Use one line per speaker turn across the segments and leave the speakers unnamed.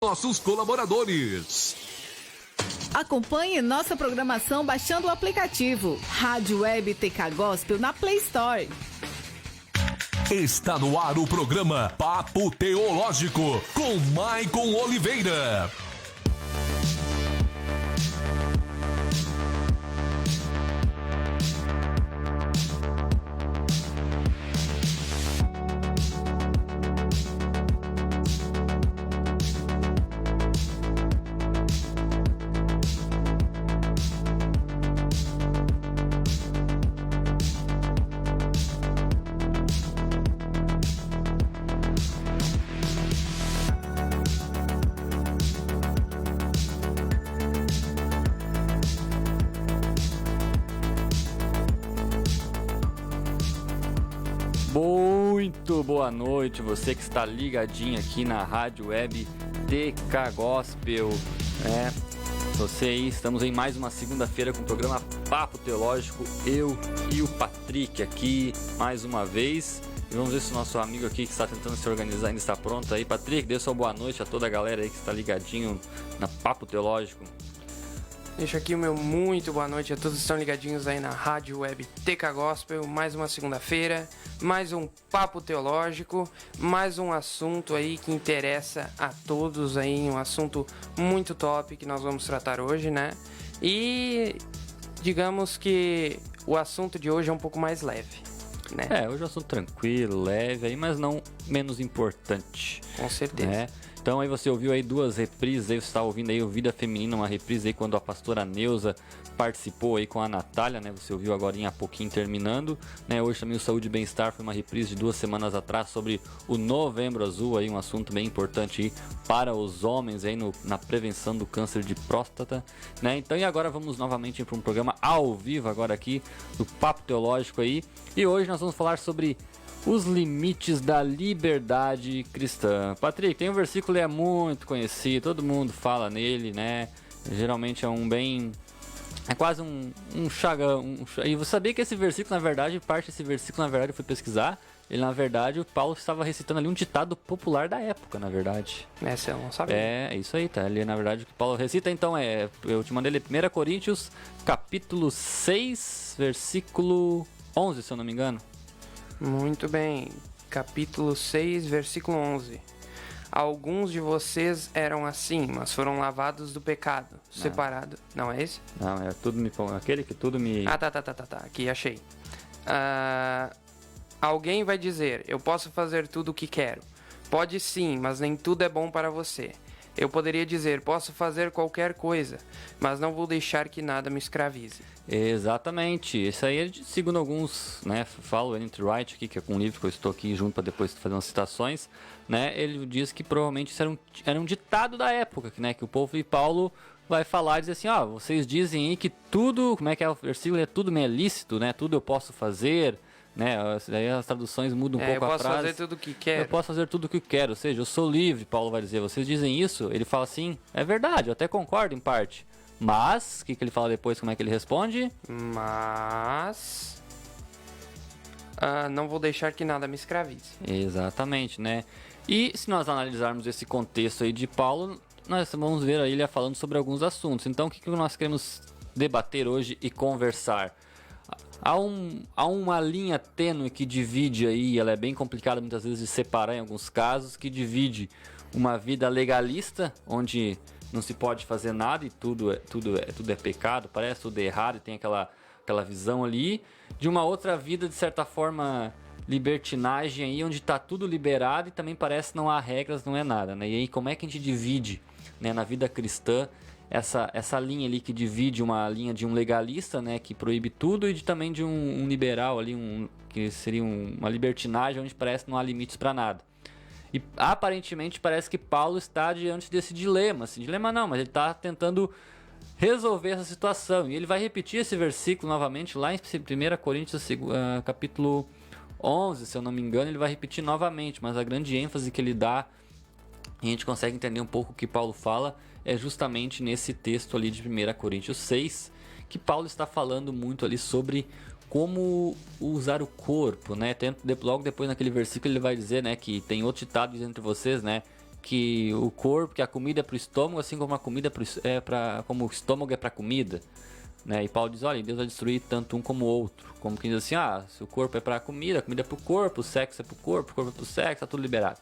nossos colaboradores.
Acompanhe nossa programação baixando o aplicativo Rádio Web TK Gospel na Play Store.
Está no ar o programa Papo Teológico com Maicon Oliveira.
Muito boa noite, você que está ligadinho aqui na Rádio Web TK Gospel, Você aí, estamos em mais uma segunda-feira com o programa Papo Teológico, eu e o Patrick aqui mais uma vez. E vamos ver se o nosso amigo aqui que está tentando se organizar ainda está pronto aí. Patrick, dê sua boa noite a toda a galera aí que está ligadinho na Papo Teológico.
Deixo aqui o meu muito boa noite a todos que estão ligadinhos aí na Rádio Web TK Gospel. Mais uma segunda-feira, mais um papo teológico, mais um assunto aí que interessa a todos aí, um assunto muito top que nós vamos tratar hoje, né? E digamos que o assunto de hoje é um pouco mais leve, né?
Hoje é um assunto tranquilo, leve aí, mas não menos importante.
Com certeza.
Né? Então aí você ouviu aí duas reprises, aí você está ouvindo aí o Vida Feminina, uma reprise aí quando a pastora Neuza participou aí com a Natália, né? Você ouviu agora há pouquinho terminando, né? Hoje também o Saúde e Bem-Estar foi uma reprise de 2 semanas atrás sobre o Novembro Azul, aí um assunto bem importante aí para os homens aí na prevenção do câncer de próstata, né? Então e agora vamos novamente para um programa ao vivo agora aqui do Papo Teológico aí, e hoje nós vamos falar sobre os limites da liberdade cristã. Patrick, tem um versículo que é muito conhecido, todo mundo fala nele, né? Geralmente é um bem... É quase um chagão. E você sabia que esse versículo, na verdade, parte desse versículo, na verdade, eu fui pesquisar, ele, na verdade, o Paulo estava recitando ali um ditado popular da época, na verdade.
Essa eu não sabia.
É isso aí, tá? Ali, na verdade, o que Paulo recita, então, eu te mandei ler 1 Coríntios, capítulo 6, versículo 11, se eu não me engano.
Muito bem, capítulo 6, versículo 11. Alguns de vocês eram assim, mas foram lavados do pecado, separados. Não é esse?
Não, é tudo me... aquele que tudo me...
Tá, aqui achei. Alguém vai dizer, eu posso fazer tudo o que quero. Pode sim, mas nem tudo é bom para você. Eu poderia dizer, posso fazer qualquer coisa, mas não vou deixar que nada me escravize.
Exatamente, isso aí é segundo alguns, né, fala o N.T. Wright aqui, que é com um livro que eu estou aqui junto para depois fazer umas citações, né, ele diz que provavelmente isso era um ditado da época, né, que o povo de Paulo vai falar e dizer assim, vocês dizem aí que tudo, como é que é o versículo, tudo me é lícito, né, tudo eu posso fazer, né, daí as traduções mudam um pouco a frase.
Eu posso fazer tudo o que quero.
Eu posso fazer tudo o que quero, ou seja, eu sou livre, Paulo vai dizer. Vocês dizem isso? Ele fala assim, é verdade, eu até concordo em parte. Mas, o que ele fala depois, como é que ele responde?
Mas... não vou deixar que nada me escravize.
Exatamente, né? E se nós analisarmos esse contexto aí de Paulo, nós vamos ver aí ele falando sobre alguns assuntos. Então, o que nós queremos debater hoje e conversar? Há uma linha tênue que divide aí, ela é bem complicada muitas vezes de separar em alguns casos, que divide uma vida legalista, onde não se pode fazer nada e tudo é pecado, parece tudo é errado e tem aquela visão ali, de uma outra vida de certa forma libertinagem aí, onde está tudo liberado e também parece que não há regras, não é nada, né? E aí como é que a gente divide, né, na vida cristã essa linha ali que divide uma linha de um legalista, né, que proíbe tudo, e também de um liberal ali, que seria uma libertinagem onde parece que não há limites para nada. E aparentemente parece que Paulo está diante desse dilema. Assim, dilema não, mas ele está tentando resolver essa situação. E ele vai repetir esse versículo novamente lá em 1 Coríntios capítulo 11, se eu não me engano, ele vai repetir novamente, mas a grande ênfase que ele dá, e a gente consegue entender um pouco o que Paulo fala, é justamente nesse texto ali de 1 Coríntios 6, que Paulo está falando muito ali sobre como usar o corpo, né? Logo depois naquele versículo ele vai dizer, né, que tem outro ditado entre vocês, né, que o corpo, que a comida é para o estômago, assim como a comida como o estômago é para a comida. Né? E Paulo diz, olha, Deus vai destruir tanto um como o outro. Como quem diz assim, se o corpo é para a comida é para o corpo, o sexo é para o corpo é para o sexo, tá tudo liberado.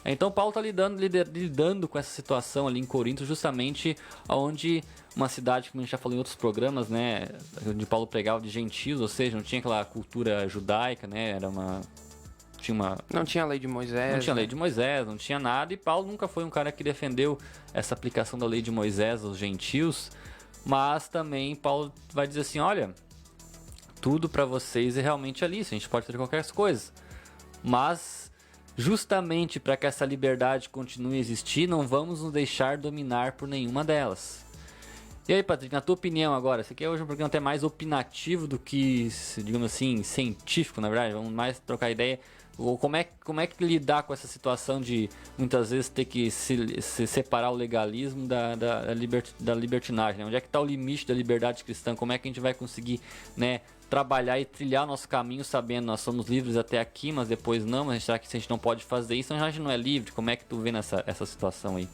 Então Paulo está lidando com essa situação ali em Corinto, justamente onde uma cidade, como a gente já falou em outros programas, né, onde Paulo pregava de gentios, ou seja, não tinha aquela cultura judaica, né,
Não tinha a lei de Moisés.
Não tinha lei de Moisés, não tinha nada, e Paulo nunca foi um cara que defendeu essa aplicação da lei de Moisés aos gentios, mas também Paulo vai dizer assim, olha, tudo para vocês é realmente ali, a gente pode fazer qualquer coisa, mas justamente para que essa liberdade continue a existir, não vamos nos deixar dominar por nenhuma delas. E aí, Patrick, na tua opinião agora, esse aqui é hoje um programa até mais opinativo do que, digamos assim, científico, na verdade, vamos mais trocar ideia. Como é que lidar com essa situação de muitas vezes ter que se separar o legalismo da libertinagem? Né? Onde é que está o limite da liberdade cristã? Como é que a gente vai conseguir, né, trabalhar e trilhar nosso caminho sabendo nós somos livres até aqui, mas depois não, mas será que a gente não pode fazer isso? Então a gente não é livre? Como é que tu vê essa situação aí?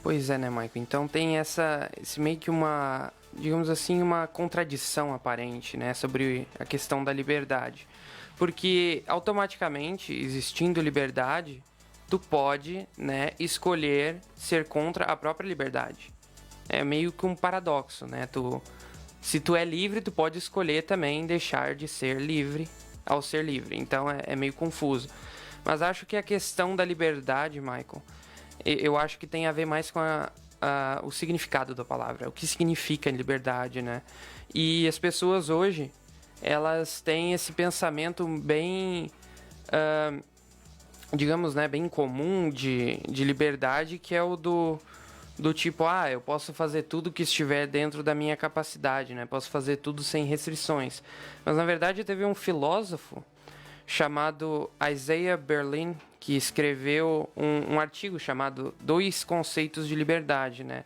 Pois é, né, Michael? Então tem esse meio que uma, digamos assim, uma contradição aparente, né, sobre a questão da liberdade. Porque automaticamente, existindo liberdade, tu pode, né, escolher ser contra a própria liberdade. É meio que um paradoxo, né? Se tu é livre, tu pode escolher também deixar de ser livre ao ser livre. Então é meio confuso. Mas acho que a questão da liberdade, Michael, eu acho que tem a ver mais com o significado da palavra. O que significa liberdade, né? E as pessoas hoje, elas têm esse pensamento bem, digamos, né, bem comum de liberdade, que é o do tipo, eu posso fazer tudo que estiver dentro da minha capacidade, né? Posso fazer tudo sem restrições. Mas, na verdade, teve um filósofo chamado Isaiah Berlin, que escreveu um artigo chamado Dois Conceitos de Liberdade, né?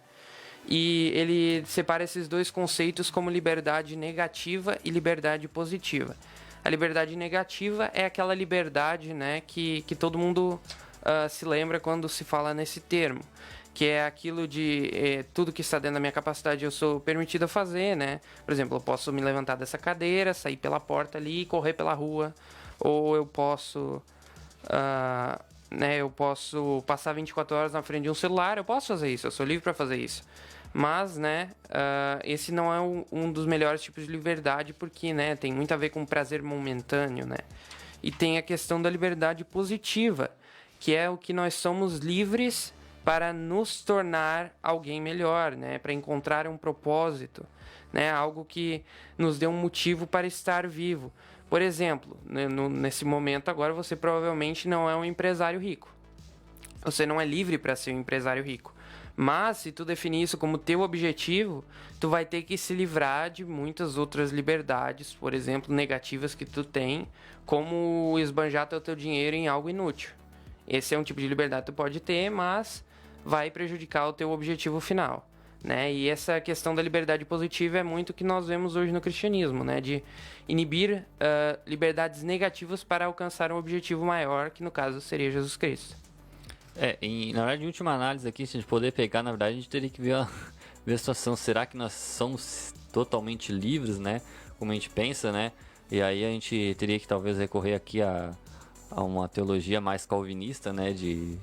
E ele separa esses dois conceitos como liberdade negativa e liberdade positiva. A liberdade negativa é aquela liberdade, né, que todo mundo se lembra quando se fala nesse termo, que é aquilo de tudo que está dentro da minha capacidade eu sou permitido a fazer, né? Por exemplo, eu posso me levantar dessa cadeira, sair pela porta ali e correr pela rua, ou eu posso eu posso passar 24 horas na frente de um celular, eu posso fazer isso, eu sou livre para fazer isso. Mas, né, esse não é um dos melhores tipos de liberdade, porque, né, tem muito a ver com prazer momentâneo, né? E tem a questão da liberdade positiva, que é o que nós somos livres para nos tornar alguém melhor, né? Para encontrar um propósito, né? Algo que nos dê um motivo para estar vivo. Por exemplo, nesse momento agora você provavelmente não é um empresário rico. Você não é livre para ser um empresário rico. Mas, se tu definir isso como teu objetivo, tu vai ter que se livrar de muitas outras liberdades, por exemplo, negativas que tu tem, como esbanjar teu dinheiro em algo inútil. Esse é um tipo de liberdade que tu pode ter, mas vai prejudicar o teu objetivo final, né? E essa questão da liberdade positiva é muito o que nós vemos hoje no cristianismo, né? De inibir liberdades negativas para alcançar um objetivo maior, que no caso seria Jesus Cristo.
Na verdade, em última análise aqui, se a gente poder pegar, na verdade, a gente teria que ver a situação. Será que nós somos totalmente livres, né? Como a gente pensa, né? E aí a gente teria que talvez recorrer aqui a uma teologia mais calvinista, né? De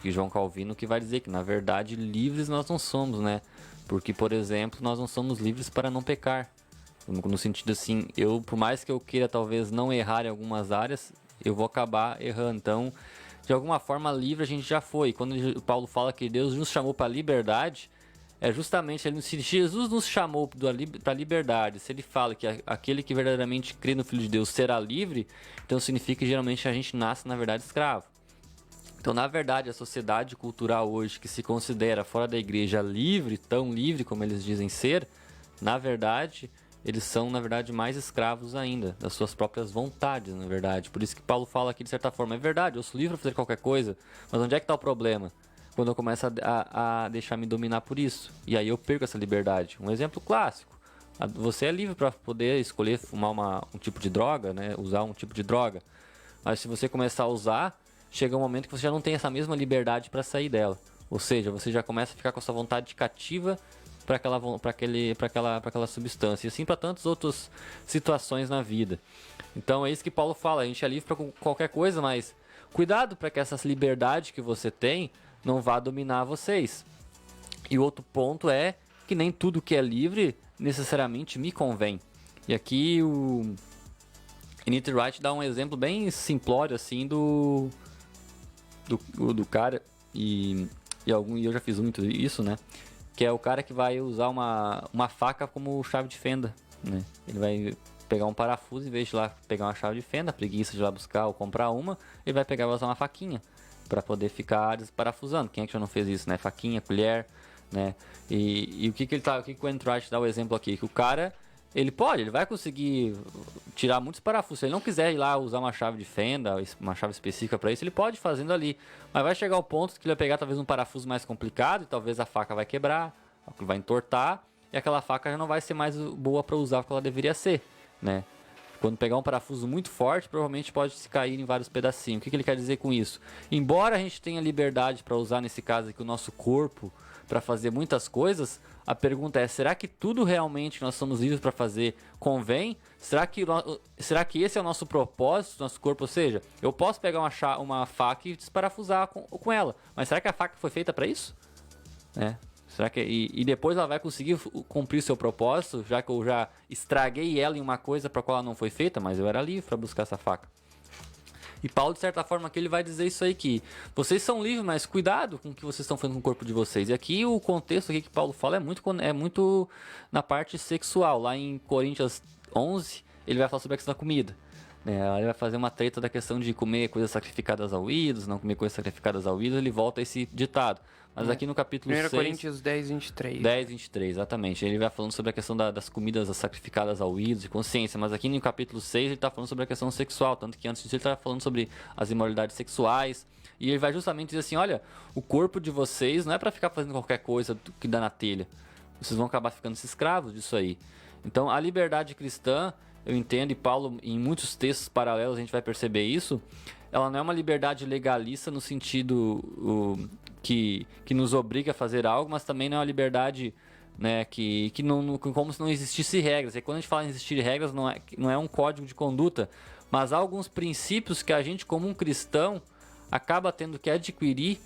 João Calvino, que vai dizer que, na verdade, livres nós não somos, né? Porque, por exemplo, nós não somos livres para não pecar. No sentido assim, por mais que eu queira talvez não errar em algumas áreas, eu vou acabar errando. Então, de alguma forma, livre a gente já foi. Quando Paulo fala que Deus nos chamou para a liberdade, é justamente, se Jesus nos chamou para a liberdade, se ele fala que aquele que verdadeiramente crê no Filho de Deus será livre, então significa que geralmente a gente nasce, na verdade, escravo. Então, na verdade, a sociedade cultural hoje, que se considera fora da igreja livre, tão livre como eles dizem ser, na verdade, eles são, na verdade, mais escravos ainda, das suas próprias vontades, na verdade. Por isso que Paulo fala aqui, de certa forma, é verdade, eu sou livre para fazer qualquer coisa, mas onde é que está o problema? Quando eu começo a deixar me dominar por isso, e aí eu perco essa liberdade. Um exemplo clássico, você é livre para poder escolher fumar um tipo de droga, né? Usar um tipo de droga, mas se você começar a usar, chega um momento que você já não tem essa mesma liberdade para sair dela. Ou seja, você já começa a ficar com essa vontade cativa para aquela substância. E assim para tantas outras situações na vida. Então é isso que Paulo fala, a gente é livre para qualquer coisa, mas cuidado para que essa liberdade que você tem não vá dominar vocês. E o outro ponto é que nem tudo que é livre necessariamente me convém. E aqui o N.T. Wright dá um exemplo bem simplório assim do cara e eu já fiz muito isso, né? Que é o cara que vai usar uma faca como chave de fenda, né? Ele vai pegar um parafuso, em vez de lá pegar uma chave de fenda, preguiça de ir lá buscar ou comprar uma, ele vai pegar e vai usar uma faquinha para poder ficar desparafusando. Quem é que já não fez isso, né? Faquinha, colher, né? E o que o N.T. Wright dá o exemplo aqui? Que o cara, ele vai conseguir tirar muitos parafusos. Se ele não quiser ir lá usar uma chave de fenda, uma chave específica para isso, ele pode ir fazendo ali. Mas vai chegar ao ponto que ele vai pegar talvez um parafuso mais complicado e talvez a faca vai quebrar, vai entortar e aquela faca já não vai ser mais boa para usar como ela deveria ser, né? Quando pegar um parafuso muito forte, provavelmente pode se cair em vários pedacinhos. O que ele quer dizer com isso? Embora a gente tenha liberdade para usar, nesse caso aqui, o nosso corpo para fazer muitas coisas, a pergunta é, será que tudo realmente que nós somos livres para fazer convém? Será que esse é o nosso propósito, nosso corpo? Ou seja, eu posso pegar uma faca e desparafusar com ela, mas será que a faca foi feita para isso? Será que e depois ela vai conseguir cumprir seu propósito, já que eu já estraguei ela em uma coisa para qual ela não foi feita, mas eu era livre para buscar essa faca. E Paulo, de certa forma, aqui ele vai dizer isso aí, que vocês são livres, mas cuidado com o que vocês estão fazendo com o corpo de vocês. E aqui o contexto aqui que Paulo fala é muito na parte sexual. Lá em Coríntios 11, ele vai falar sobre a questão da comida. Ele vai fazer uma treta da questão de comer coisas sacrificadas ao ídolos, não comer coisas sacrificadas ao ídolo, ele volta a esse ditado. Mas aqui no capítulo 6...
1 Coríntios 10, 23.
10, 23, exatamente. Ele vai falando sobre a questão das comidas sacrificadas ao ídolo e consciência. Mas aqui no capítulo 6 ele está falando sobre a questão sexual. Tanto que antes disso ele está falando sobre as imoralidades sexuais. E ele vai justamente dizer assim, olha, o corpo de vocês não é para ficar fazendo qualquer coisa que dá na telha. Vocês vão acabar ficando escravos disso aí. Então a liberdade cristã, eu entendo, e Paulo em muitos textos paralelos a gente vai perceber isso, ela não é uma liberdade legalista no sentido que nos obriga a fazer algo, mas também não é uma liberdade, né, que não, como se não existisse regras. E quando a gente fala em existir regras, não é um código de conduta, mas há alguns princípios que a gente, como um cristão, acaba tendo que adquirir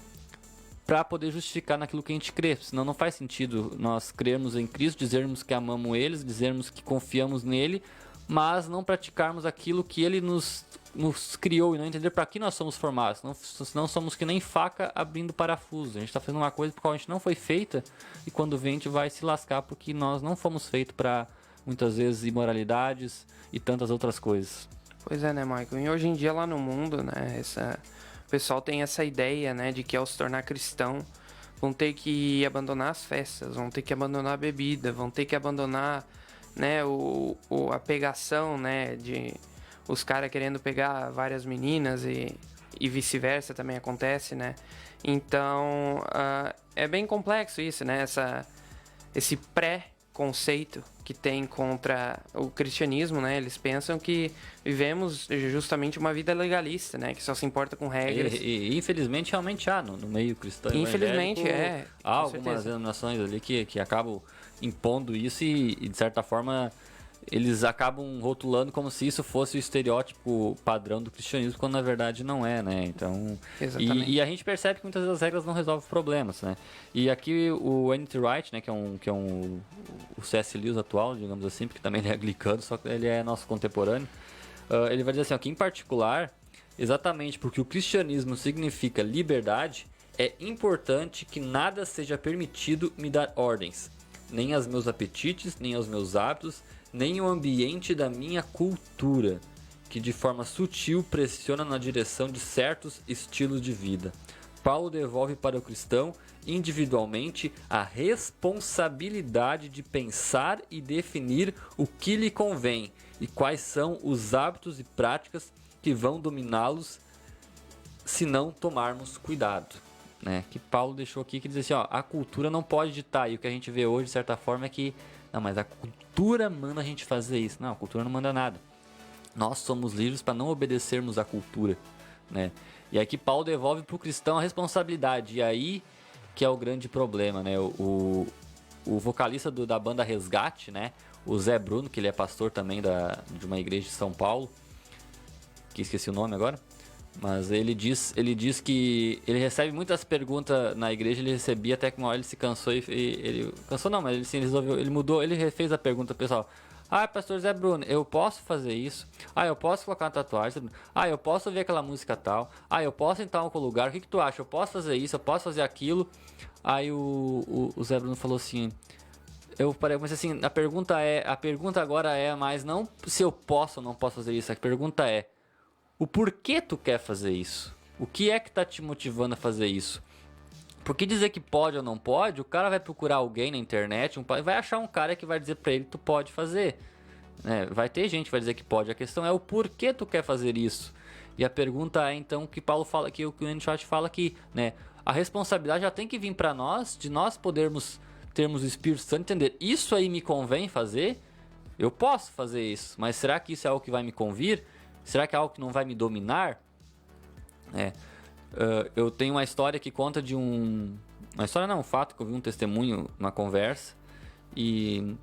para poder justificar naquilo que a gente crê. Senão não faz sentido nós crermos em Cristo, dizermos que amamos Ele, dizermos que confiamos nele, mas não praticarmos aquilo que Ele nos criou e não entender para que nós somos formados. Senão somos que nem faca abrindo parafuso. A gente está fazendo uma coisa por qual a gente não foi feita e quando vem a gente vai se lascar porque nós não fomos feitos para, muitas vezes, imoralidades e tantas outras coisas.
Pois é, né, Michael? E hoje em dia lá no mundo, né, o pessoal tem essa ideia, né, de que ao se tornar cristão vão ter que abandonar as festas, vão ter que abandonar a bebida, vão ter que abandonar, né, a pegação, né, de os caras querendo pegar várias meninas e vice-versa também acontece, né? Então, é bem complexo isso, né? Esse pré-conceito que tem contra o cristianismo, né? Eles pensam que vivemos justamente uma vida legalista, né? Que só se importa com regras.
E infelizmente realmente há no meio cristão.
Infelizmente
há algumas denominações ali que acabam impondo isso e de certa forma eles acabam rotulando como se isso fosse o estereótipo padrão do cristianismo, quando na verdade não é, né? Então, e a gente percebe que muitas das regras não resolvem problemas, né? E aqui o N.T. Wright, né, que é o C.S. Lewis atual, digamos assim, porque também ele é anglicano, só que ele é nosso contemporâneo, ele vai dizer assim, ó, que em particular, exatamente porque o cristianismo significa liberdade, é importante que nada seja permitido me dar ordens, nem aos meus apetites, nem aos meus hábitos, nem o ambiente da minha cultura, que de forma sutil pressiona na direção de certos estilos de vida. Paulo devolve para o cristão, individualmente, a responsabilidade de pensar e definir o que lhe convém e quais são os hábitos e práticas que vão dominá-los se não tomarmos cuidado. Né? Que Paulo deixou aqui, que diz assim, ó, a cultura não pode ditar, e o que a gente vê hoje, de certa forma, é que não, mas a cultura manda a gente fazer isso. Não, a cultura não manda nada. Nós somos livres para não obedecermos à cultura. né? E aqui Paulo devolve para o cristão a responsabilidade, e aí que é o grande problema, né? O vocalista da banda Resgate, né? O Zé Bruno, que ele é pastor também de uma igreja de São Paulo, que esqueci o nome agora, mas ele diz que ele recebe muitas perguntas na igreja, ele recebia até que uma hora ele se cansou ele cansou não, mas ele sim, resolveu, ele mudou, ele refez a pergunta pessoal. Pastor Zé Bruno, eu posso fazer isso? Eu posso colocar uma tatuagem? Eu posso ouvir aquela música tal? Eu posso entrar em algum lugar? O que tu acha? Eu posso fazer isso? Eu posso fazer aquilo? Aí o Zé Bruno falou assim, mas assim, a pergunta agora é mais não se eu posso ou não posso fazer isso, a pergunta é o porquê tu quer fazer isso? O que é que tá te motivando a fazer isso? Porque dizer que pode ou não pode, o cara vai procurar alguém na internet, vai achar um cara que vai dizer pra ele que tu pode fazer. Vai ter gente que vai dizer que pode. A questão é o porquê tu quer fazer isso. E a pergunta é então que Paulo fala, que o Enshot fala aqui, né? A responsabilidade já tem que vir para nós, de nós termos o Espírito Santo, entender, isso aí me convém fazer? Eu posso fazer isso, mas será que isso é algo que vai me convir? Será que é algo que não vai me dominar? Eu tenho uma história que conta de um fato que eu vi um testemunho na conversa e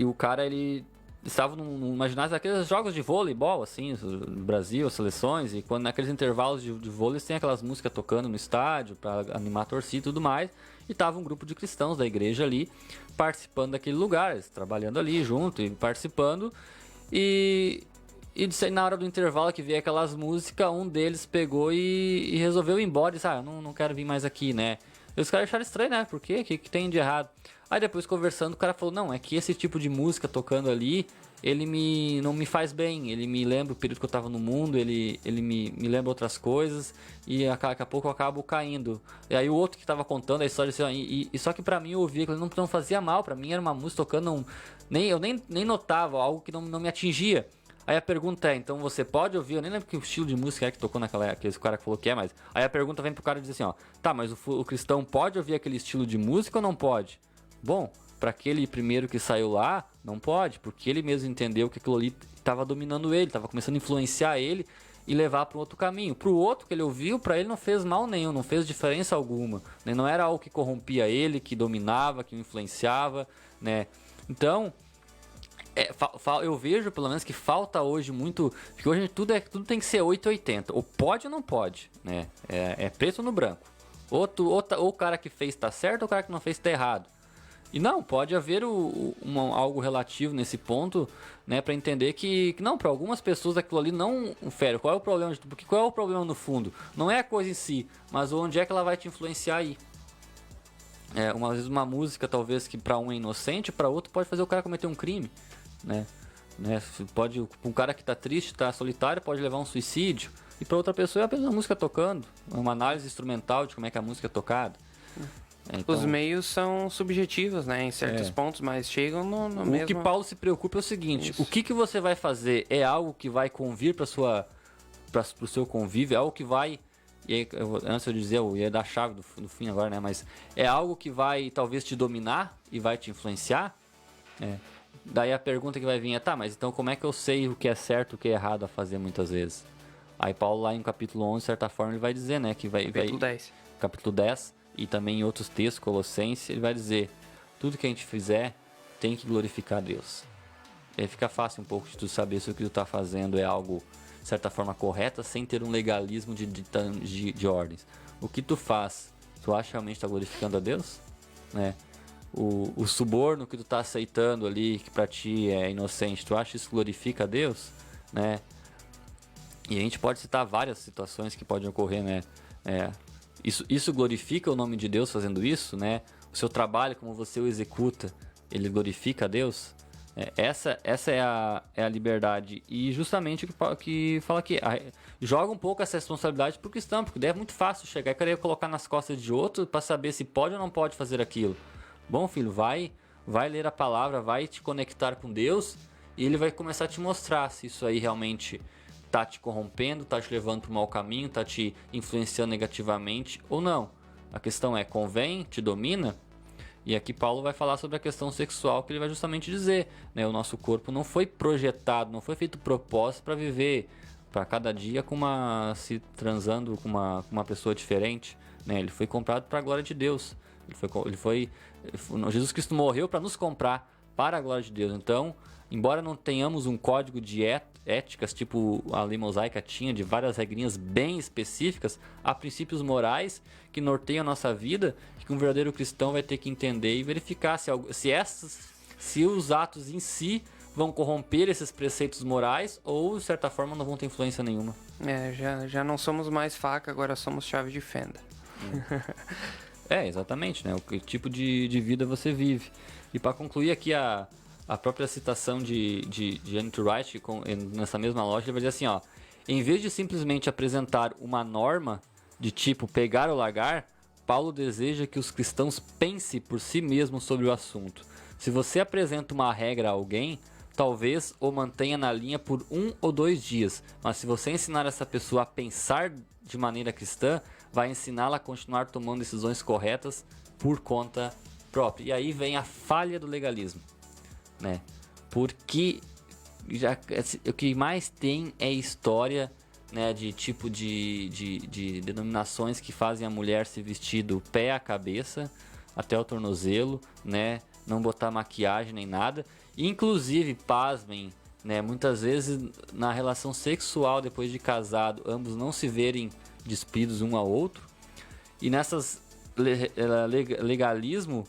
o cara, ele estava num ginásio daqueles jogos de voleibol, assim, no Brasil, as seleções, e quando naqueles intervalos de vôlei tem aquelas músicas tocando no estádio para animar a torcida e tudo mais, e tava um grupo de cristãos da igreja ali participando daquele lugar, eles trabalhando ali junto e participando, e na hora do intervalo que veio aquelas músicas, um deles pegou e resolveu ir embora e disse, eu não quero vir mais aqui, né? E os caras acharam estranho, né? Por quê? O que tem de errado? Aí depois conversando, o cara falou, não, é que esse tipo de música tocando ali, ele não me faz bem, ele me lembra o período que eu tava no mundo, ele me lembra outras coisas, e daqui a pouco eu acabo caindo. E aí o outro que tava contando a história, assim, e só que pra mim eu ouvia que ele não fazia mal, pra mim era uma música tocando, eu nem notava, algo que não me atingia. Aí a pergunta é, então você pode ouvir, eu nem lembro que estilo de música é que tocou naquela época, esse cara que falou que é, mas aí a pergunta vem pro cara e diz assim, tá, mas o cristão pode ouvir aquele estilo de música ou não pode? Bom, para aquele primeiro que saiu lá, não pode, porque ele mesmo entendeu que aquilo ali estava dominando ele, estava começando a influenciar ele e levar para um outro caminho. Para o outro que ele ouviu, para ele não fez mal nenhum, não fez diferença alguma, né? Não era algo que corrompia ele, que dominava, que o influenciava, né? Então, eu vejo pelo menos que falta hoje muito, porque hoje tudo tem que ser 880, ou pode ou não pode, né? É preto ou no branco. Ou o cara que fez tá certo, ou o cara que não fez tá errado. E não, pode haver algo relativo nesse ponto, né, para entender que não, para algumas pessoas aquilo ali não fere. Qual é o problema? Porque qual é o problema no fundo? Não é a coisa em si, mas onde é que ela vai te influenciar aí. Uma vez uma música, talvez, que para um é inocente, para outro pode fazer o cara cometer um crime, né? Pode, um cara que tá triste, tá solitário, pode levar um suicídio, e para outra pessoa é apenas uma música tocando, uma análise instrumental de como é que a música é tocada. Então,
os meios são subjetivos, né, em certos pontos, mas chegam no mesmo...
O que Paulo se preocupa é o seguinte, isso. O que você vai fazer é algo que vai convir para o seu convívio, é algo que vai... E aí, antes eu dizer, eu ia dar a chave do fim agora, né, mas é algo que vai talvez te dominar e vai te influenciar? Daí a pergunta que vai vir é, tá, mas então como é que eu sei o que é certo e o que é errado a fazer muitas vezes? Aí Paulo lá em capítulo 11, de certa forma, ele vai dizer, né, que capítulo 10, e também em outros textos, Colossenses, ele vai dizer, tudo que a gente fizer tem que glorificar a Deus. E aí fica fácil um pouco de tu saber se o que tu tá fazendo é algo, de certa forma, correto, sem ter um legalismo de ordens. O que tu faz, tu acha realmente tá glorificando a Deus? Né? O suborno que tu tá aceitando ali, que pra ti é inocente, tu acha isso glorifica a Deus? Né? E a gente pode citar várias situações que podem ocorrer, né? Isso glorifica o nome de Deus fazendo isso, né? O seu trabalho, como você o executa, ele glorifica a Deus? Essa é a liberdade. E justamente o que fala aqui, joga um pouco essa responsabilidade pro cristão, porque daí é muito fácil chegar e querer colocar nas costas de outro para saber se pode ou não pode fazer aquilo. Bom, filho, vai ler a palavra, vai te conectar com Deus e ele vai começar a te mostrar se isso aí realmente tá te corrompendo, tá te levando para o mau caminho, tá te influenciando negativamente ou não. A questão é, convém, te domina? E aqui Paulo vai falar sobre a questão sexual, que ele vai justamente dizer, né, o nosso corpo não foi projetado, não foi feito propósito para viver para cada dia se transando com uma pessoa diferente, né? Ele foi comprado para a glória de Deus. Jesus Cristo morreu para nos comprar para a glória de Deus. Então, embora não tenhamos um código de éticas, tipo a lei mosaica tinha, de várias regrinhas bem específicas, há princípios morais que norteiam a nossa vida, que um verdadeiro cristão vai ter que entender e verificar se os atos em si vão corromper esses preceitos morais ou, de certa forma, não vão ter influência nenhuma.
Já não somos mais faca, agora somos chave de fenda.
Exatamente, né? O que tipo de vida você vive. E para concluir aqui a própria citação de N.T. Wright, nessa mesma loja, ele vai dizer assim, ó: em vez de simplesmente apresentar uma norma de tipo pegar ou largar, Paulo deseja que os cristãos pensem por si mesmos sobre o assunto. Se você apresenta uma regra a alguém, talvez o mantenha na linha por 1 ou 2 dias, mas se você ensinar essa pessoa a pensar de maneira cristã, vai ensiná-la a continuar tomando decisões corretas por conta própria. E aí vem a falha do legalismo, né? Porque o que mais tem é história, né, de tipo de denominações que fazem a mulher se vestir do pé à cabeça até o tornozelo, né? Não botar maquiagem nem nada. Inclusive, pasmem, né, muitas vezes na relação sexual depois de casado, ambos não se verem despidos um ao outro. E nessas legalismo,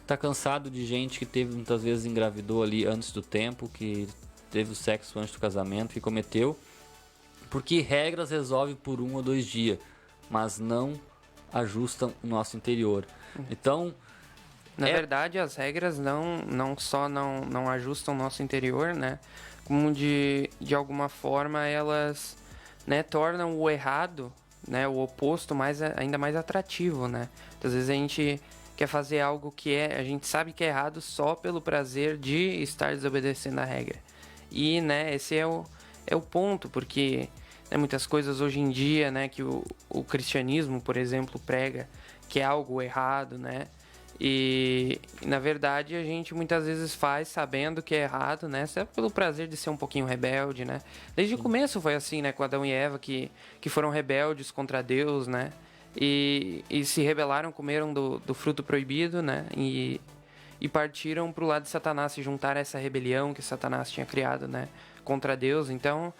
tá cansado de gente que teve muitas vezes engravidou ali antes do tempo, que teve o sexo antes do casamento, que cometeu, porque regras resolvem por 1 ou 2 dias, mas não ajustam o nosso interior. Então,
na verdade, as regras não só não ajustam o nosso interior, né? Como de alguma forma elas, né, tornam o errado, né, o oposto ainda mais atrativo, né? Às vezes a gente quer fazer algo que a gente sabe que é errado só pelo prazer de estar desobedecendo a regra. E, né, esse é o ponto, porque, né, muitas coisas hoje em dia, né, que o cristianismo, por exemplo, prega que é algo errado, né? E na verdade a gente muitas vezes faz sabendo que é errado, né? Só pelo prazer de ser um pouquinho rebelde, né? Desde o começo foi assim, né? Com Adão e Eva que foram rebeldes contra Deus, né? E se rebelaram, comeram do fruto proibido, né? E partiram pro lado de Satanás, se juntaram a essa rebelião que Satanás tinha criado, né? Contra Deus. Então,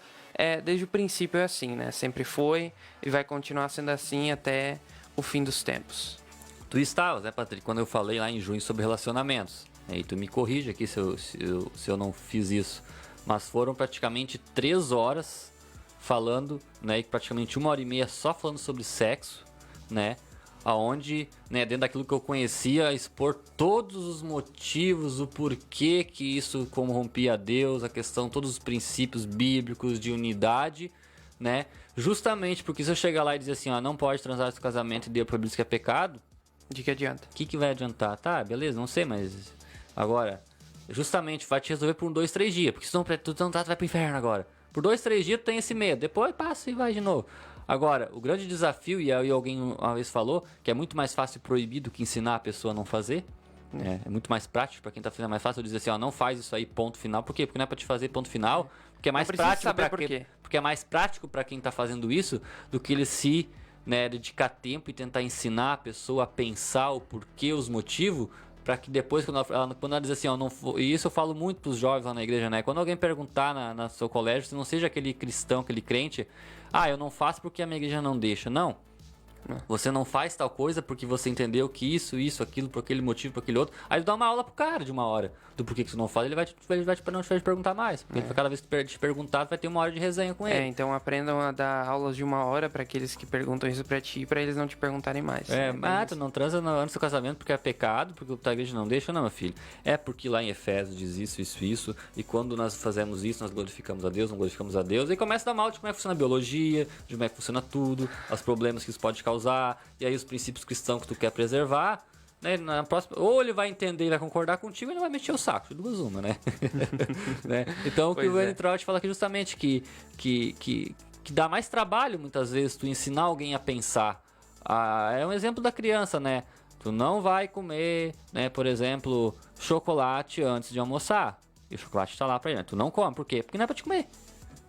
desde o princípio é assim, né? Sempre foi e vai continuar sendo assim até o fim dos tempos.
Tu estavas, né, Patrick, quando eu falei lá em junho sobre relacionamentos. E tu me corrige aqui se eu não fiz isso. Mas foram praticamente 3 horas falando, né, e praticamente 1h30 só falando sobre sexo, né, aonde, né, dentro daquilo que eu conhecia, expor todos os motivos, o porquê que isso corrompia a Deus, a questão, todos os princípios bíblicos de unidade, né, justamente porque se eu chegar lá e dizer assim, ó, não pode transar no casamento e Deus proibir isso que é pecado,
de que adianta?
O que vai adiantar? Tá, beleza, não sei, mas agora, justamente vai te resolver por 2, 3 dias, porque senão tu não vai pro inferno agora. Por 2, 3 dias tu tem esse medo, depois passa e vai de novo. Agora, o grande desafio, e aí alguém uma vez falou, que é muito mais fácil proibir do que ensinar a pessoa a não fazer. É muito mais prático pra quem tá fazendo, é mais fácil eu dizer assim, ó, não faz isso aí, ponto final. Por quê? Porque não é pra te fazer ponto final, porque é mais prático porque é mais prático pra quem tá fazendo isso do que ele se, né, dedicar tempo e tentar ensinar a pessoa a pensar o porquê, os motivos, para que depois, quando ela diz assim, ó, e isso eu falo muito pros jovens lá na igreja, né? Quando alguém perguntar na seu colégio, se não seja aquele cristão, aquele crente, eu não faço porque a minha igreja não deixa. Não. Você não faz tal coisa porque você entendeu que isso, aquilo, por aquele motivo, por aquele outro. Aí tu dá uma aula pro cara de 1 hora do porquê que você não faz, ele vai te perguntar mais. Porque cada vez que te perguntar, vai ter 1 hora de resenha com ele.
Então aprendam a dar aulas de 1 hora pra aqueles que perguntam isso pra ti, pra eles não te perguntarem mais.
Tu não transa antes do casamento porque é pecado, porque a igreja não deixa. Não, meu filho. É porque lá em Efésios diz isso. E quando nós fazemos isso, nós glorificamos a Deus, não glorificamos a Deus. E começa a dar mal de como é que funciona a biologia, de como é que funciona tudo, os problemas que isso pode causar. E aí os princípios cristãos que tu quer preservar, né, na próxima, ou ele vai entender e vai concordar contigo, ou ele vai mexer o saco, de 2 uma, né? Né? Então o que o N.T. Wright fala aqui justamente que dá mais trabalho muitas vezes tu ensinar alguém a pensar. É um exemplo da criança, né? Tu não vai comer, né, por exemplo, chocolate antes de almoçar. E o chocolate tá lá pra ele, né? Tu não come, por quê? Porque não é pra te comer,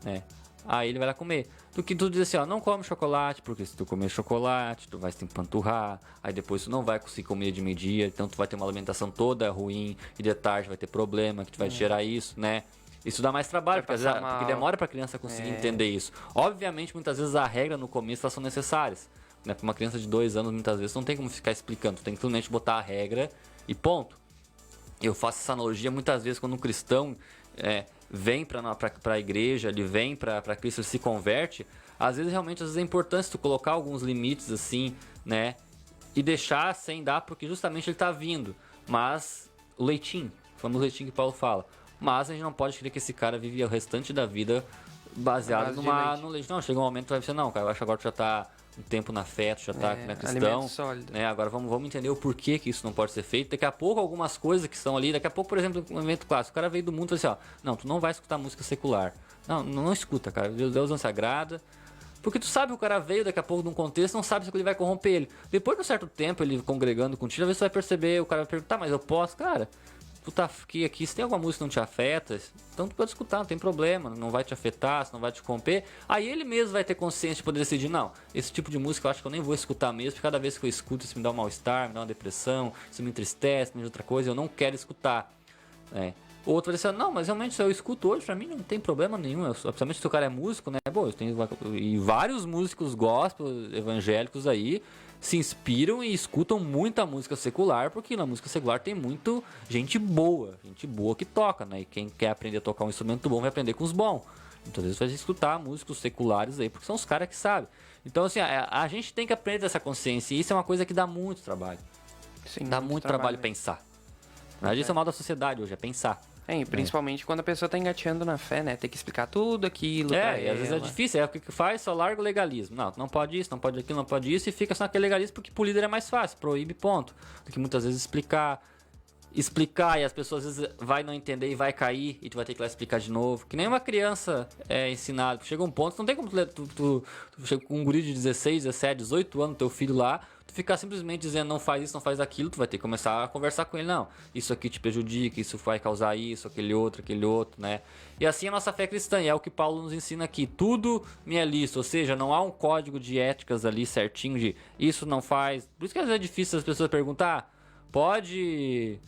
né? Aí ele vai lá comer. Do que tu diz assim, ó, não come chocolate, porque se tu comer chocolate, tu vai se empanturrar, aí depois tu não vai conseguir comer de meio-dia, então tu vai ter uma alimentação toda ruim, e de tarde vai ter problema, que tu vai gerar isso, né? Isso dá mais trabalho, porque, porque demora pra criança conseguir entender isso. Obviamente, muitas vezes a regra no começo elas são necessárias. Né? Pra uma criança de 2 anos, muitas vezes, não tem como ficar explicando, tu tem que simplesmente botar a regra e ponto. Eu faço essa analogia muitas vezes quando um cristão vem para a igreja, ele vem para Cristo, ele se converte. Às vezes é importante tu colocar alguns limites assim, né? E deixar sem dar, porque justamente ele está vindo. Mas o leitinho, o famoso leitinho que Paulo fala. Mas a gente não pode querer que esse cara vive o restante da vida baseado no leite. Não, chega um momento que tu vai dizer, não, cara, eu acho que agora tu já tá um tempo na fé, tu já tá cristão, né? Agora vamos entender o porquê que isso não pode ser feito. Daqui a pouco algumas coisas que estão ali, daqui a pouco, por exemplo, um evento clássico, o cara veio do mundo e falou assim, ó, não, tu não vai escutar música secular. Não escuta, cara, Deus não se agrada. Porque tu sabe que o cara veio daqui a pouco de um contexto, não sabe se ele vai corromper ele. Depois de um certo tempo, ele congregando contigo, às vezes tu vai perceber, o cara vai perguntar, mas eu posso? Cara, tu tá aqui, se tem alguma música que não te afeta, então tu pode escutar, não tem problema, não vai te afetar, não vai te corromper. Aí ele mesmo vai ter consciência de poder decidir, não, esse tipo de música eu acho que eu nem vou escutar mesmo, porque cada vez que eu escuto isso me dá um mal-estar, me dá uma depressão, isso me entristece, me dá outra coisa, eu não quero escutar. O outro vai dizer, não, mas realmente se eu escuto hoje, pra mim não tem problema nenhum, principalmente se o cara é músico, né, eu tenho e vários músicos gospel, evangélicos aí, se inspiram e escutam muita música secular, porque na música secular tem muito gente boa que toca, né? E quem quer aprender a tocar um instrumento bom vai aprender com os bons. Muitas vezes vai escutar músicos seculares aí, porque são os caras que sabem. Então, assim, a gente tem que aprender essa consciência, e isso é uma coisa que dá muito trabalho.
Sim,
dá muito trabalho pensar. Na verdade, isso é o mal da sociedade hoje, é pensar.
Principalmente quando a pessoa tá engateando na fé, né? Tem que explicar tudo aquilo pra
e às vezes é difícil. O que faz? Só larga o legalismo. Não pode isso, não pode aquilo, não pode isso. E fica só naquele legalismo porque pro líder é mais fácil. Proíbe, ponto. Do que muitas vezes explicar e as pessoas às vezes vai não entender e vai cair. E tu vai ter que ir lá explicar de novo. Que nem uma criança é ensinada. Chega um ponto, não tem como tu chega com um guri de 16, 17, 18 anos, teu filho lá, ficar simplesmente dizendo não faz isso, não faz aquilo, tu vai ter que começar a conversar com ele, não, isso aqui te prejudica, isso vai causar isso, aquele outro, né? E assim a nossa fé cristã, e é o que Paulo nos ensina aqui, tudo me é lícito, ou seja, não há um código de éticas ali certinho de isso não faz, por isso que às vezes é difícil as pessoas perguntar, pode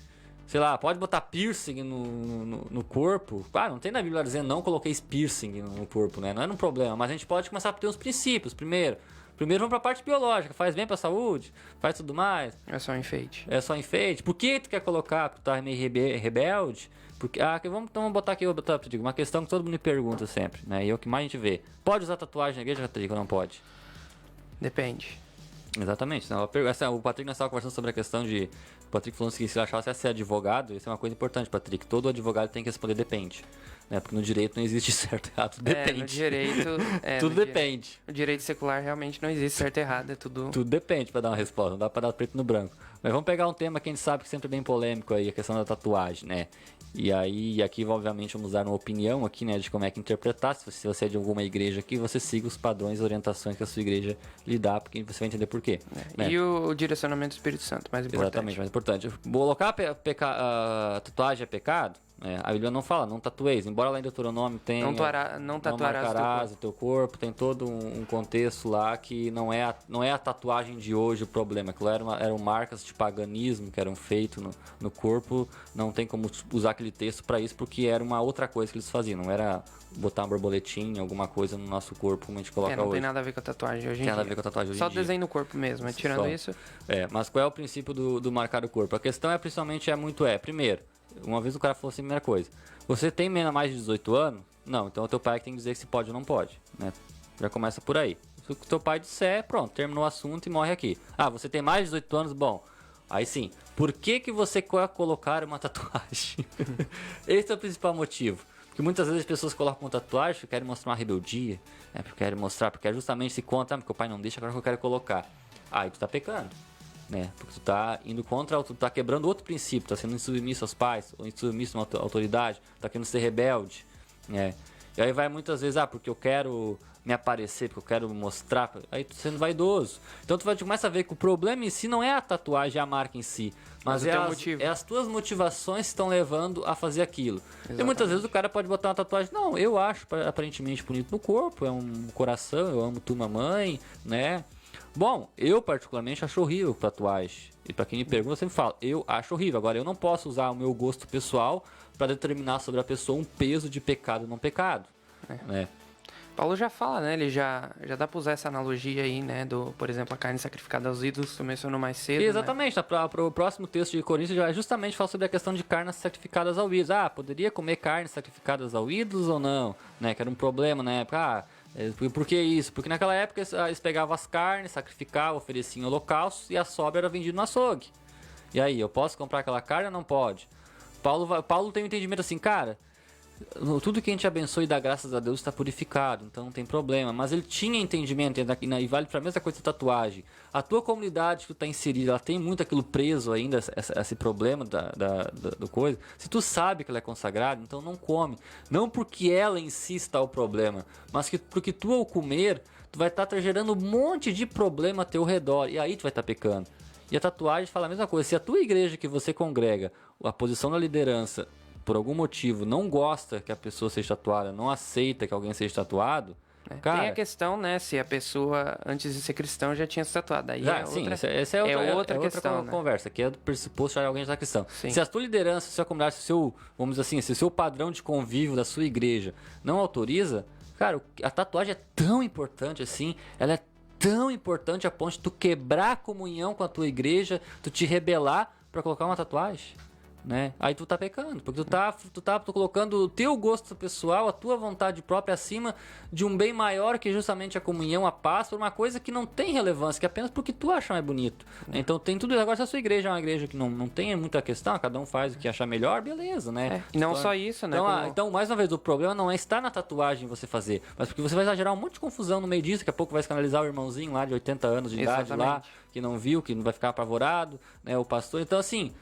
botar piercing no corpo, não tem na Bíblia dizendo não coloquei piercing no corpo, né? Não é um problema, mas a gente pode começar a ter uns princípios, Primeiro vamos pra parte biológica, faz bem pra saúde, faz tudo mais.
É só enfeite.
Por que tu quer colocar? Porque tu tá meio rebelde? Porque, vamos botar aqui, uma questão que todo mundo me pergunta sempre, né? E é o que mais a gente vê. Pode usar tatuagem na igreja, Patrick, ou não pode?
Depende.
Exatamente. Não, o Patrick nós estávamos conversando sobre a questão de... O Patrick falando que se ele achasse ser advogado, isso é uma coisa importante, Patrick. Todo advogado tem que responder depende. Né? Porque no direito não existe certo e errado, tudo depende.
No direito...
tudo depende.
No direito secular realmente não existe certo e errado, é tudo...
Tudo depende pra dar uma resposta, não dá pra dar preto no branco. Mas vamos pegar um tema que a gente sabe que sempre é bem polêmico aí, a questão da tatuagem, né? E aqui, obviamente, vamos dar uma opinião aqui, né, de como é que interpretar. Se você é de alguma igreja aqui, você siga os padrões e orientações que a sua igreja lhe dá, porque você vai entender por quê. Né?
E o direcionamento do Espírito Santo, mais importante.
Exatamente, mais importante. Colocar a tatuagem é pecado? A Bíblia não fala, não tatueis. Embora lá em Deuteronômio tenha...
Não tatuarás
o teu corpo. Tem todo um contexto lá que não é a tatuagem de hoje o problema. Aquilo eram marcas de paganismo que eram feitas no corpo. Não tem como usar aquele texto para isso, porque era uma outra coisa que eles faziam. Não era botar uma borboletinha, alguma coisa no nosso corpo como a gente coloca hoje.
Não tem nada a ver com a tatuagem hoje em dia.
Tem nada a ver com a tatuagem hoje em dia.
Só desenho no corpo mesmo, tirando isso...
Mas qual é o princípio do marcar o corpo? A questão primeiro... Uma vez o cara falou assim, primeira coisa, você tem mais de 18 anos? Não, então o teu pai tem que dizer se pode ou não pode, né? Já começa por aí. Se o teu pai disser, pronto, terminou o assunto e morre aqui. Você tem mais de 18 anos? Bom, aí sim, por que você quer colocar uma tatuagem? Esse é o principal motivo. Porque muitas vezes as pessoas colocam uma tatuagem porque querem mostrar uma rebeldia, né? Porque justamente se conta, porque o pai não deixa, agora que eu quero colocar. Aí tu tá pecando. Né? Porque tu tá indo contra, tu tá quebrando outro princípio, tá sendo insubmisso aos pais, ou insubmisso a uma autoridade, tá querendo ser rebelde, né? E aí vai muitas vezes, porque eu quero me aparecer, porque eu quero mostrar, aí tu sendo vaidoso. Então tu começa a ver que o problema em si não é a tatuagem, é a marca em si, mas é as tuas motivações que estão levando a fazer aquilo. Exatamente. E muitas vezes o cara pode botar uma tatuagem, não, eu acho aparentemente bonito no corpo, é um coração, eu amo tu, mamãe, né? Bom, eu particularmente acho horrível tatuagem. E pra quem me pergunta, eu sempre falo, eu acho horrível. Agora, eu não posso usar o meu gosto pessoal para determinar sobre a pessoa um peso de pecado ou não pecado, né?
Paulo já fala, né? Ele já dá pra usar essa analogia aí, né? Por exemplo, a carne sacrificada aos ídolos, tu mencionou mais cedo.
Exatamente, né? Para o próximo texto de Coríntios já justamente fala sobre a questão de carnes sacrificadas ao ídolos. Poderia comer carnes sacrificadas ao ídolos ou não? Né? Que era um problema na época. Por que isso? Porque naquela época eles pegavam as carnes, sacrificavam, ofereciam holocaustos e a sobra era vendida no açougue. E aí, eu posso comprar aquela carne ou não pode? Paulo tem um entendimento assim, cara, tudo que a gente abençoa e dá graças a Deus está purificado, então não tem problema. Mas ele tinha entendimento, e vale para a mesma coisa da tatuagem. A tua comunidade que tu está inserida, ela tem muito aquilo preso ainda, esse problema do coisa. Se tu sabe que ela é consagrada, então não come. Não porque ela em si está o problema, mas porque tu ao comer, tu vai estar gerando um monte de problema a teu redor, e aí tu vai estar pecando. E a tatuagem fala a mesma coisa. Se a tua igreja que você congrega, a posição da liderança, por algum motivo, não gosta que a pessoa seja tatuada, não aceita que alguém seja tatuado, cara...
Tem a questão, né, se a pessoa, antes de ser cristão, já tinha se tatuado. Aí
essa é outra questão, conversa, que é do pressuposto de alguém já cristão. Sim. Se a tua liderança, se a sua comunidade, vamos dizer assim, se o seu padrão de convívio da sua igreja não autoriza, cara, a tatuagem é tão importante assim, ela é tão importante a ponto de tu quebrar a comunhão com a tua igreja, tu te rebelar para colocar uma tatuagem. Né? Aí tu tá pecando, porque tu tá colocando o teu gosto pessoal, a tua vontade própria acima de um bem maior que justamente a comunhão, a paz, por uma coisa que não tem relevância, que é apenas porque tu acha mais bonito. Então tem tudo isso. Agora, se a sua igreja é uma igreja que não tem muita questão, cada um faz o que achar melhor, beleza, né?
E não só isso, né?
Então, mais uma vez, o problema não é estar na tatuagem você fazer, mas porque você vai gerar um monte de confusão no meio disso, daqui a pouco vai escandalizar o irmãozinho lá de 80 anos de idade lá, que não viu, que não vai ficar apavorado, né? O pastor. Então, assim...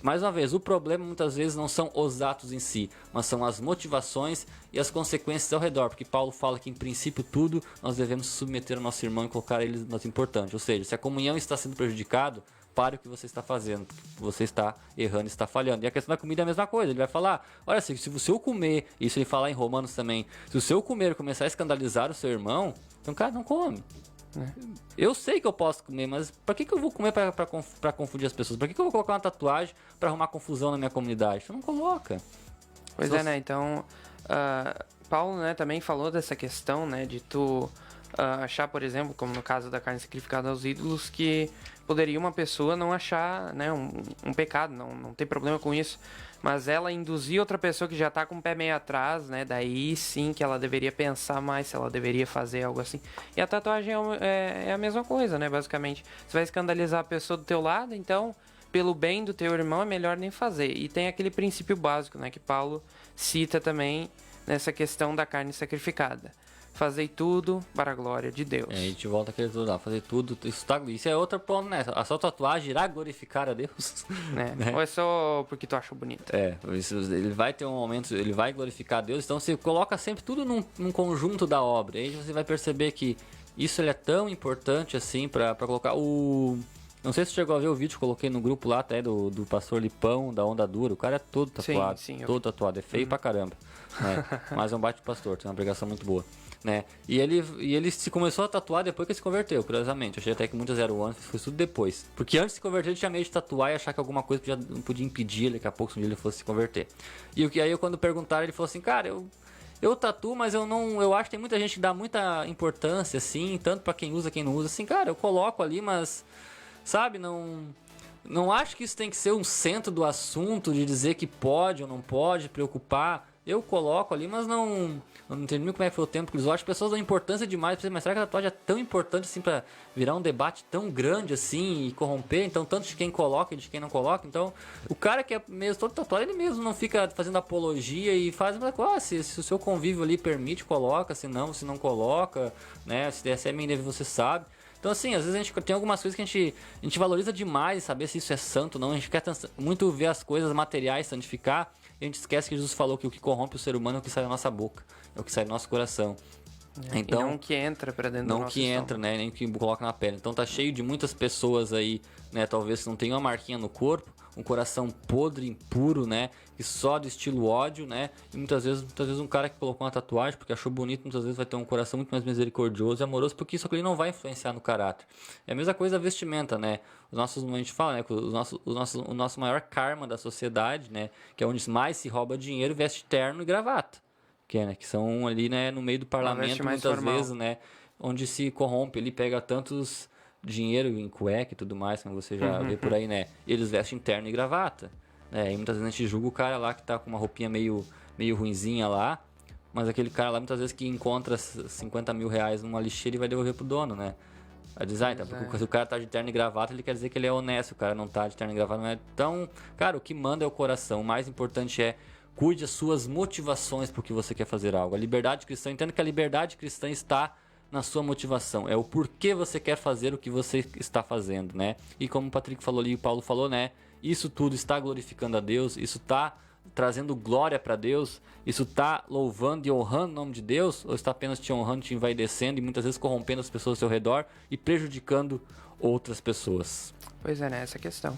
Mais uma vez, o problema muitas vezes não são os atos em si, mas são as motivações e as consequências ao redor, porque Paulo fala que em princípio tudo nós devemos submeter ao nosso irmão e colocar ele nas importantes. Ou seja, se a comunhão está sendo prejudicado, pare o que você está fazendo, você está errando, está falhando. E a questão da comida é a mesma coisa, ele vai falar, olha, se o seu comer, isso ele fala em Romanos também, se o seu comer começar a escandalizar o seu irmão, então cara, não come. Eu sei que eu posso comer, mas pra que eu vou comer pra confundir as pessoas? Pra que eu vou colocar uma tatuagem pra arrumar confusão na minha comunidade? Você não coloca.
Pois né? Então, Paulo, né, também falou dessa questão, né, de tu achar, por exemplo, como no caso da carne sacrificada aos ídolos, que poderia uma pessoa não achar, né, um pecado, não ter problema com isso, mas ela induzir outra pessoa que já tá com o pé meio atrás, né, daí sim que ela deveria pensar mais se ela deveria fazer algo assim. E a tatuagem é a mesma coisa, né, basicamente. Você vai escandalizar a pessoa do teu lado, então, pelo bem do teu irmão, é melhor nem fazer. E tem aquele princípio básico, né, que Paulo cita também nessa questão da carne sacrificada. Fazei tudo para a glória de Deus.
A gente volta aquele tudo lá, fazer tudo. Isso é outro ponto, né? A sua tatuagem irá glorificar a Deus.
Né? Ou é só porque tu acha bonito?
Ele vai ter um momento, ele vai glorificar a Deus. Então você coloca sempre tudo num conjunto da obra. Aí você vai perceber que isso ele é tão importante assim para colocar o... Não sei se você chegou a ver o vídeo que coloquei no grupo lá até do pastor Lipão, da Onda Dura. O cara é todo tatuado.
Sim,
todo tatuado. É feio pra caramba. Né? Mas é um bate-pastor, tem uma pregação muito boa. Né? E ele se começou a tatuar depois que ele se converteu, curiosamente. Eu achei até que muitos eram antes, foi tudo depois. Porque antes de se converter, ele tinha medo de tatuar e achar que alguma coisa podia impedir ele, daqui a pouco, se um dia ele fosse se converter. E aí, quando perguntaram, ele falou assim, cara, eu tatuo, mas eu acho que tem muita gente que dá muita importância, assim, tanto pra quem usa, quem não usa. Assim, cara, eu coloco ali, mas, sabe, não acho que isso tem que ser um centro do assunto, de dizer que pode ou não pode, preocupar. Eu coloco ali, mas não entendi como é que foi o tempo que eles usam. Acho que as pessoas dão importância demais, mas será que a tatuagem é tão importante assim pra virar um debate tão grande assim e corromper? Então, tanto de quem coloca e de quem não coloca. Então, o cara que é mesmo todo tatuado, ele mesmo não fica fazendo apologia e faz uma coisa. Se o seu convívio ali permite, coloca. Se não coloca, né? Se é meio você sabe. Então, assim, às vezes a gente tem algumas coisas que a gente valoriza demais, saber se isso é santo ou não. A gente quer muito ver as coisas materiais santificar, e a gente esquece que Jesus falou que o que corrompe o ser humano é o que sai da nossa boca, é o que sai do nosso coração. Então,
e não que entra pra dentro do nosso
não que entra, né? Nem que coloca na pele. Então tá cheio de muitas pessoas aí, né? Talvez que não tenham uma marquinha no corpo, um coração podre, impuro, né? Que só do estilo ódio, né? E muitas vezes um cara que colocou uma tatuagem porque achou bonito, muitas vezes vai ter um coração muito mais misericordioso e amoroso, porque isso aqui não vai influenciar no caráter. É a mesma coisa da vestimenta, né? A gente fala, né? O nosso maior karma da sociedade, né? Que é onde mais se rouba dinheiro, veste terno e gravata. Que são ali, né, no meio do parlamento, muitas
formal.
vezes, né, onde se corrompe, ele pega tantos dinheiro em cueca e tudo mais, como você já vê por aí, né, eles vestem terno e gravata, né, e muitas vezes a gente julga o cara lá que tá com uma roupinha meio ruinzinha lá, mas aquele cara lá, muitas vezes que encontra 50 mil reais numa lixeira e vai devolver pro dono, né. A design, tá? Porque se o cara tá de terno e gravata, ele quer dizer que ele é honesto, o cara não tá de terno e gravata, não é tão... Cara, o que manda é o coração, o mais importante é cuide as suas motivações por que você quer fazer algo. A liberdade cristã, entenda que a liberdade cristã está na sua motivação. É o porquê você quer fazer o que você está fazendo, né? E como o Patrick falou ali, o Paulo falou, né? Isso tudo está glorificando a Deus, isso está trazendo glória para Deus, isso está louvando e honrando o nome de Deus, ou está apenas te honrando, te envaidecendo e muitas vezes corrompendo as pessoas ao seu redor e prejudicando outras pessoas?
Pois é, né? Essa é a questão.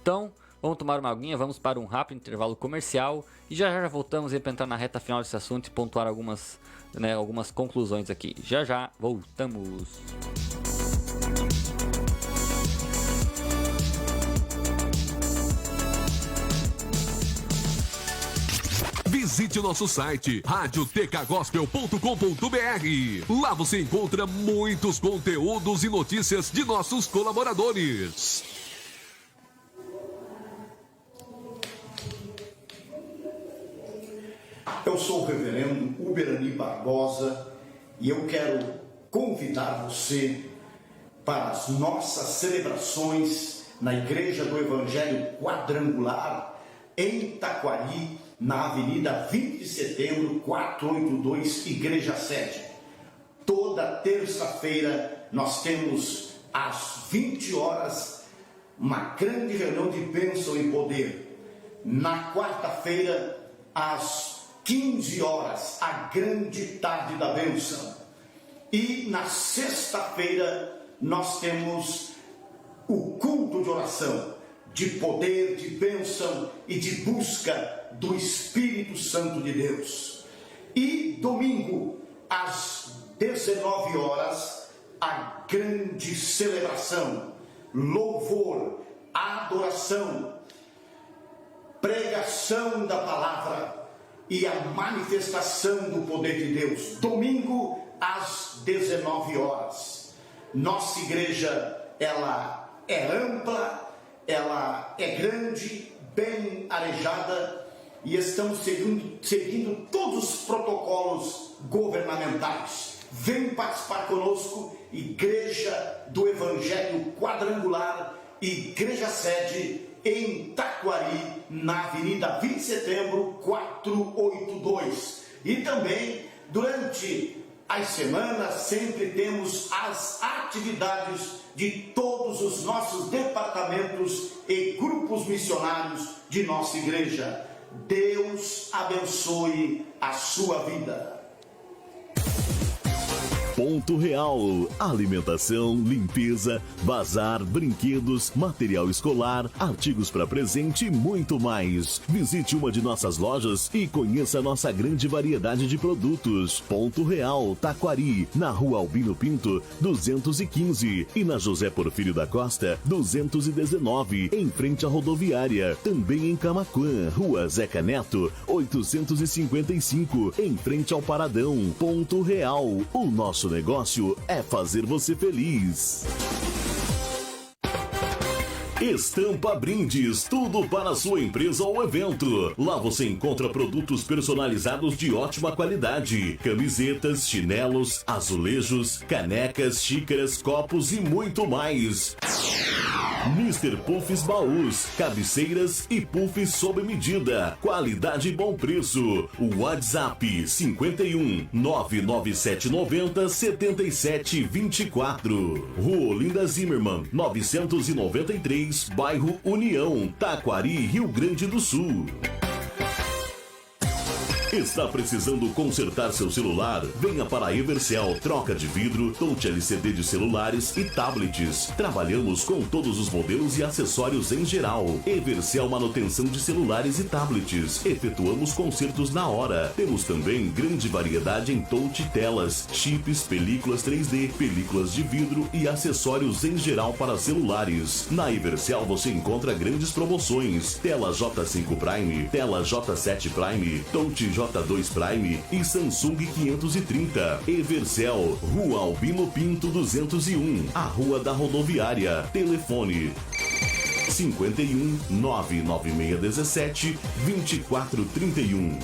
Então, vamos tomar uma aguinha, vamos para um rápido intervalo comercial e já voltamos para entrar na reta final desse assunto e pontuar algumas conclusões aqui. Já voltamos.
Visite o nosso site radiotecgospel.com.br. Lá você encontra muitos conteúdos e notícias de nossos colaboradores.
Eu sou o reverendo Uberani Barbosa e eu quero convidar você para as nossas celebrações na Igreja do Evangelho Quadrangular, em Taquari, na Avenida 20 de Setembro, 482, Igreja Sede. Toda terça-feira nós temos às 20 horas uma grande reunião de bênção e poder. Na quarta-feira, às 15 horas, a grande tarde da bênção. E na sexta-feira nós temos o culto de oração, de poder, de bênção e de busca do Espírito Santo de Deus. E domingo, às 19 horas, a grande celebração, louvor, adoração, pregação da palavra e a manifestação do poder de Deus. Domingo, às 19 horas. Nossa igreja, ela é ampla, ela é grande, bem arejada, e estamos seguindo todos os protocolos governamentais. Vem participar conosco, Igreja do Evangelho Quadrangular, Igreja Sede, em Taquari, na Avenida 20 de Setembro, 482. E também, durante as semanas, sempre temos as atividades de todos os nossos departamentos e grupos missionários de nossa igreja. Deus abençoe a sua vida.
Ponto Real. Alimentação, limpeza, bazar, brinquedos, material escolar, artigos para presente e muito mais. Visite uma de nossas lojas e conheça a nossa grande variedade de produtos. Ponto Real, Taquari, na Rua Albino Pinto, 215 e na José Porfírio da Costa, 219, em frente à rodoviária. Também em Camaquã, Rua Zeca Neto, 855, em frente ao Paradão. Ponto Real, o nosso negócio é fazer você feliz. Estampa Brindes, tudo para a sua empresa ou evento. Lá você encontra produtos personalizados de ótima qualidade. Camisetas, chinelos, azulejos, canecas, xícaras, copos e muito mais. Mr. Puffs Baús, cabeceiras e puffs sob medida. Qualidade e bom preço. O WhatsApp 51 99790 7724. Rua Olinda Zimmermann, 993, bairro União, Taquari, Rio Grande do Sul. Está precisando consertar seu celular? Venha para a Evercel, troca de vidro, touch LCD de celulares e tablets. Trabalhamos com todos os modelos e acessórios em geral. Evercel manutenção de celulares e tablets. Efetuamos consertos na hora. Temos também grande variedade em touch telas, chips, películas 3D, películas de vidro e acessórios em geral para celulares. Na Evercel você encontra grandes promoções. Tela J5 Prime, tela J7 Prime, touch J2 Prime e Samsung 530. Evercel, Rua Albino Pinto 201, a Rua da Rodoviária. Telefone 51 99617 2431.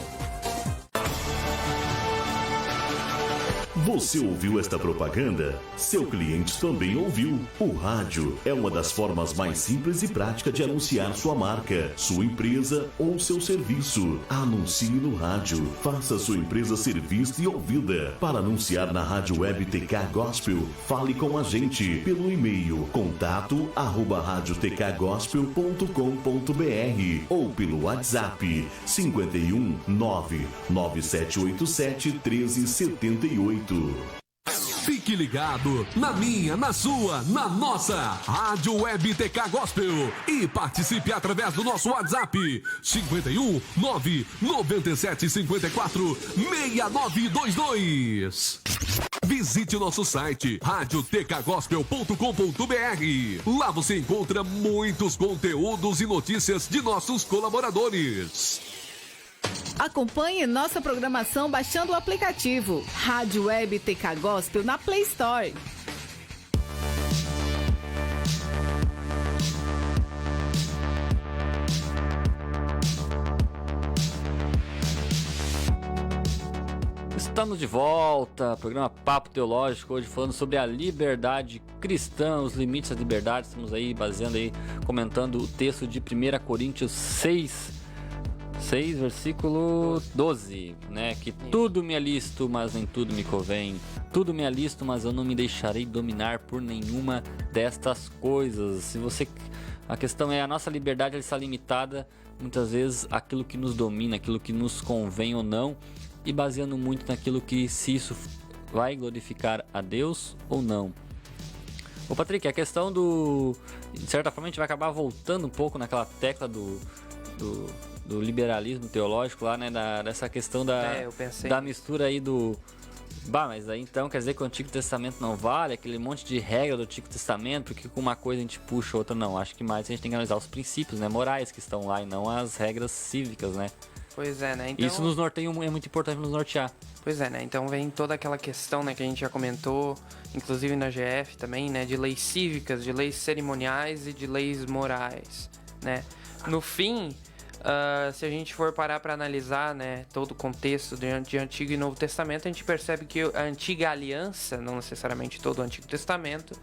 Você ouviu esta propaganda? Seu cliente também ouviu. O rádio é uma das formas mais simples e práticas de anunciar sua marca, sua empresa ou seu serviço. Anuncie no rádio. Faça sua empresa ser vista e ouvida. Para anunciar na Rádio Web TK Gospel, fale com a gente pelo e-mail contato@radiotkgospel.com.br ou pelo WhatsApp 51 99787 1378.
Fique ligado na minha, na sua, na nossa Rádio Web TK Gospel e participe através do nosso WhatsApp 51 997 54 6922. Visite o nosso site radiotkgospel.com.br. Lá você encontra muitos conteúdos e notícias de nossos colaboradores.
Acompanhe nossa programação baixando o aplicativo Rádio Web TK Gospel na Play Store.
Estamos de volta, programa Papo Teológico, hoje falando sobre a liberdade cristã, os limites da liberdade. Estamos aí baseando aí, comentando o texto de 1 Coríntios 6, versículo 12, né? Que tudo me é lícito, mas nem tudo me convém. Tudo me é lícito, mas eu não me deixarei dominar por nenhuma destas coisas. A questão é, a nossa liberdade ela está limitada, muitas vezes, àquilo que nos domina, aquilo que nos convém ou não, e baseando muito naquilo que, se isso vai glorificar a Deus ou não. Ô Patrick, a questão de certa forma a gente vai acabar voltando um pouco naquela tecla do liberalismo teológico lá, né, dessa questão da mistura aí do... mas aí então quer dizer que o Antigo Testamento não vale, aquele monte de regra do Antigo Testamento, porque com uma coisa a gente puxa, outra não. Acho que mais a gente tem que analisar os princípios, né, morais que estão lá e não as regras cívicas, né.
Pois é, né? Então...
Isso nos norteia, é muito importante nos nortear.
Pois é, né? Então vem toda aquela questão, né, que a gente já comentou, inclusive na GF também, né, de leis cívicas, de leis cerimoniais e de leis morais, né. No fim, se a gente for parar para analisar, né, todo o contexto de Antigo e Novo Testamento, a gente percebe que a Antiga Aliança, não necessariamente todo o Antigo Testamento,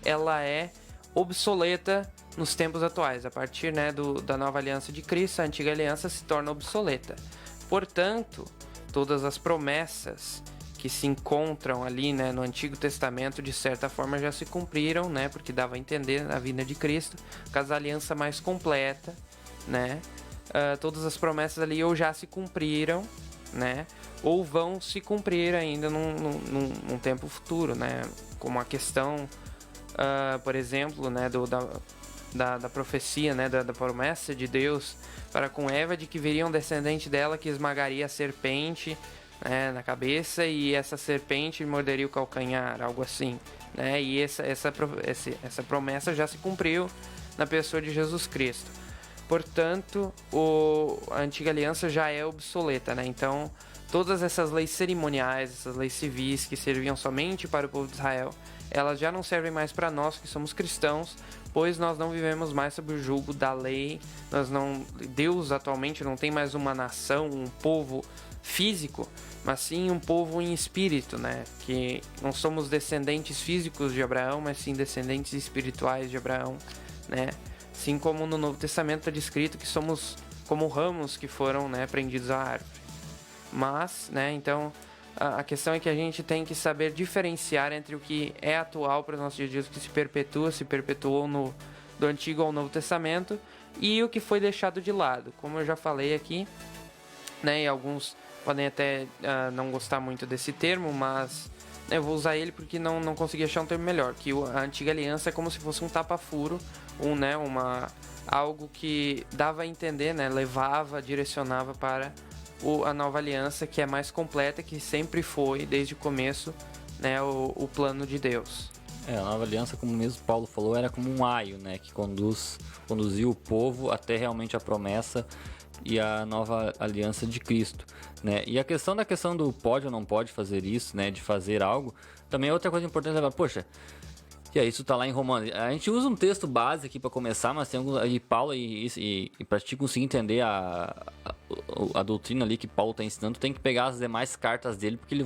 ela é obsoleta nos tempos atuais. A partir, né, da nova aliança de Cristo, a Antiga Aliança se torna obsoleta. Portanto, todas as promessas que se encontram ali, né, no Antigo Testamento, de certa forma já se cumpriram, né, porque dava a entender a vinda de Cristo, caso a aliança mais completa, né, todas as promessas ali ou já se cumpriram, né, ou vão se cumprir ainda num tempo futuro, né, como a questão, por exemplo, né, da profecia, né, da promessa de Deus para com Eva, de que viria um descendente dela que esmagaria a serpente, né, na cabeça, e essa serpente morderia o calcanhar, algo assim, né, e essa promessa já se cumpriu na pessoa de Jesus Cristo. Portanto, a Antiga Aliança já é obsoleta, né? Então, todas essas leis cerimoniais, essas leis civis que serviam somente para o povo de Israel, elas já não servem mais para nós que somos cristãos, pois nós não vivemos mais sob o jugo da lei. Deus atualmente não tem mais uma nação, um povo físico, mas sim um povo em espírito, né? Que não somos descendentes físicos de Abraão, mas sim descendentes espirituais de Abraão, né? Assim como no Novo Testamento está descrito que somos como ramos que foram, né, prendidos à árvore. Mas, né, então, a questão é que a gente tem que saber diferenciar entre o que é atual para os nossos dias, o que se perpetuou do Antigo ao Novo Testamento, e o que foi deixado de lado. Como eu já falei aqui, né, e alguns podem até não gostar muito desse termo, mas eu vou usar ele porque não consegui achar um termo melhor, que a Antiga Aliança é como se fosse um tapa-furo, algo que dava a entender, né, levava, direcionava para a Nova Aliança, que é mais completa, que sempre foi, desde o começo, né, o plano de Deus.
A Nova Aliança, como mesmo Paulo falou, era como um aio, né, que conduziu o povo até realmente a promessa e a Nova Aliança de Cristo, né? E a questão do pode ou não pode fazer isso, né, de fazer algo, também é outra coisa importante levar. Poxa, e aí isso tá lá em Romanos. A gente usa um texto base aqui para começar, mas tem alguns aí Paulo e para te conseguir entender a doutrina ali que Paulo está ensinando, tem que pegar as demais cartas dele, porque ele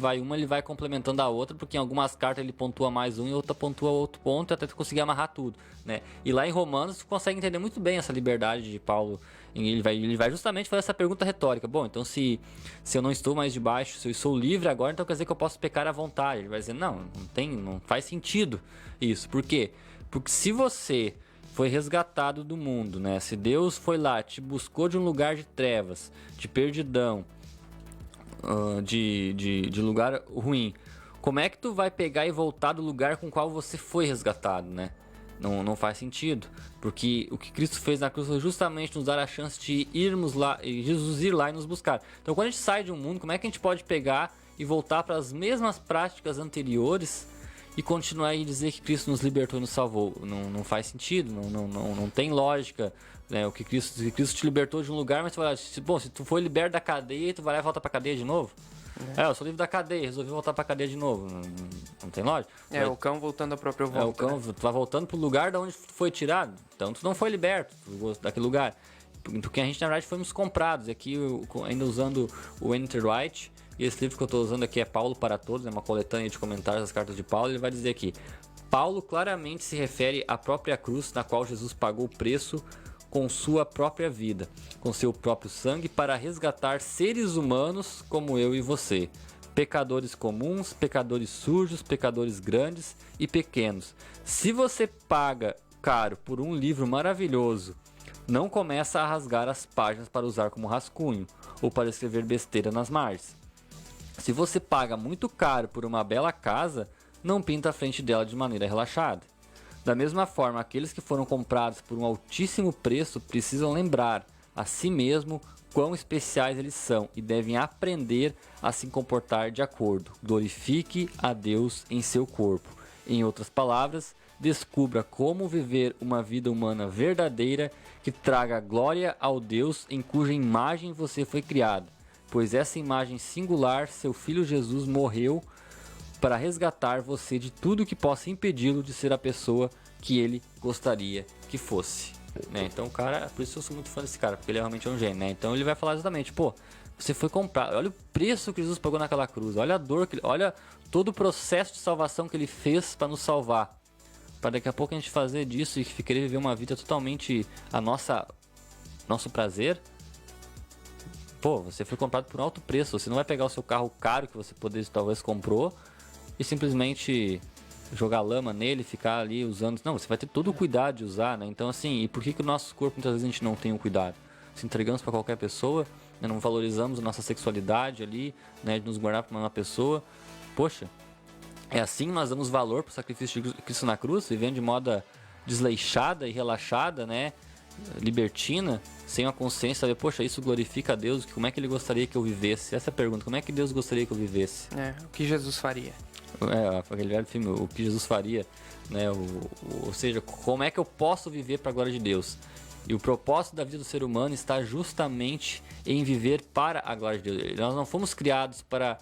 vai complementando a outra, porque em algumas cartas ele pontua mais um e outra pontua outro ponto, até tu conseguir amarrar tudo, né? E lá em Romanos tu consegue entender muito bem essa liberdade de Paulo. Ele vai justamente fazer essa pergunta retórica. Bom, então se eu não estou mais debaixo, se eu sou livre agora, então quer dizer que eu posso pecar à vontade. Ele vai dizer, não faz sentido isso. Por quê? Porque se você foi resgatado do mundo, né? Se Deus foi lá, te buscou de um lugar de trevas, de perdidão, de lugar ruim, como é que tu vai pegar e voltar do lugar com o qual você foi resgatado, né? Não faz sentido, porque o que Cristo fez na cruz foi justamente nos dar a chance de irmos lá, e Jesus ir lá e nos buscar. Então quando a gente sai de um mundo, como é que a gente pode pegar e voltar para as mesmas práticas anteriores e continuar e dizer que Cristo nos libertou e nos salvou? Não faz sentido, não tem lógica, né? O que Cristo te libertou de um lugar, mas tu vai lá, se tu foi liberto da cadeia, tu vai lá e volta para a cadeia de novo? Eu sou livre da cadeia, resolvi voltar pra cadeia de novo. Não tem lógica.
O cão voltando à própria volta.
O cão, né? Tu vai voltando pro lugar de onde tu foi tirado. Então tu não foi liberto daquele lugar. Porque a gente, na verdade, fomos comprados. E aqui, ainda usando o Enter White, e esse livro que eu tô usando aqui é Paulo para Todos, é uma coletânea de comentários das cartas de Paulo. Ele vai dizer aqui: Paulo claramente se refere à própria cruz na qual Jesus pagou o preço com sua própria vida, com seu próprio sangue, para resgatar seres humanos como eu e você, pecadores comuns, pecadores sujos, pecadores grandes e pequenos. Se você paga caro por um livro maravilhoso, não começa a rasgar as páginas para usar como rascunho ou para escrever besteira nas margens. Se você paga muito caro por uma bela casa, não pinta a frente dela de maneira relaxada. Da mesma forma, aqueles que foram comprados por um altíssimo preço precisam lembrar a si mesmo quão especiais eles são e devem aprender a se comportar de acordo. Glorifique a Deus em seu corpo. Em outras palavras, descubra como viver uma vida humana verdadeira que traga glória ao Deus em cuja imagem você foi criado, pois essa imagem singular, seu Filho Jesus, morreu para resgatar você de tudo que possa impedi-lo de ser a pessoa que ele gostaria que fosse, né? Então o cara, por isso eu sou muito fã desse cara, porque ele realmente é um gênio, né? Então ele vai falar exatamente, você foi comprado, olha o preço que Jesus pagou naquela cruz, olha a dor, olha todo o processo de salvação que ele fez para nos salvar, para daqui a pouco a gente fazer disso e querer viver uma vida totalmente nosso prazer. Você foi comprado por um alto preço, você não vai pegar o seu carro caro que você talvez comprou e simplesmente jogar lama nele, ficar ali usando. Não, você vai ter todo o cuidado de usar, né? Então, assim, e por que o nosso corpo muitas vezes a gente não tem o cuidado? Se entregamos para qualquer pessoa, né? Não valorizamos a nossa sexualidade ali, né? De nos guardar para uma pessoa. Poxa, é assim que nós damos valor para o sacrifício de Cristo na cruz, vivendo de moda desleixada e relaxada, né? Libertina, sem uma consciência, saber, poxa, isso glorifica a Deus, como é que ele gostaria que eu vivesse? Essa é a pergunta, como é que Deus gostaria que eu vivesse?
O que Jesus faria?
Aquele velho filme, o que Jesus faria, né? Ou seja, como é que eu posso viver para a glória de Deus? E o propósito da vida do ser humano está justamente em viver para a glória de Deus. Nós não fomos criados para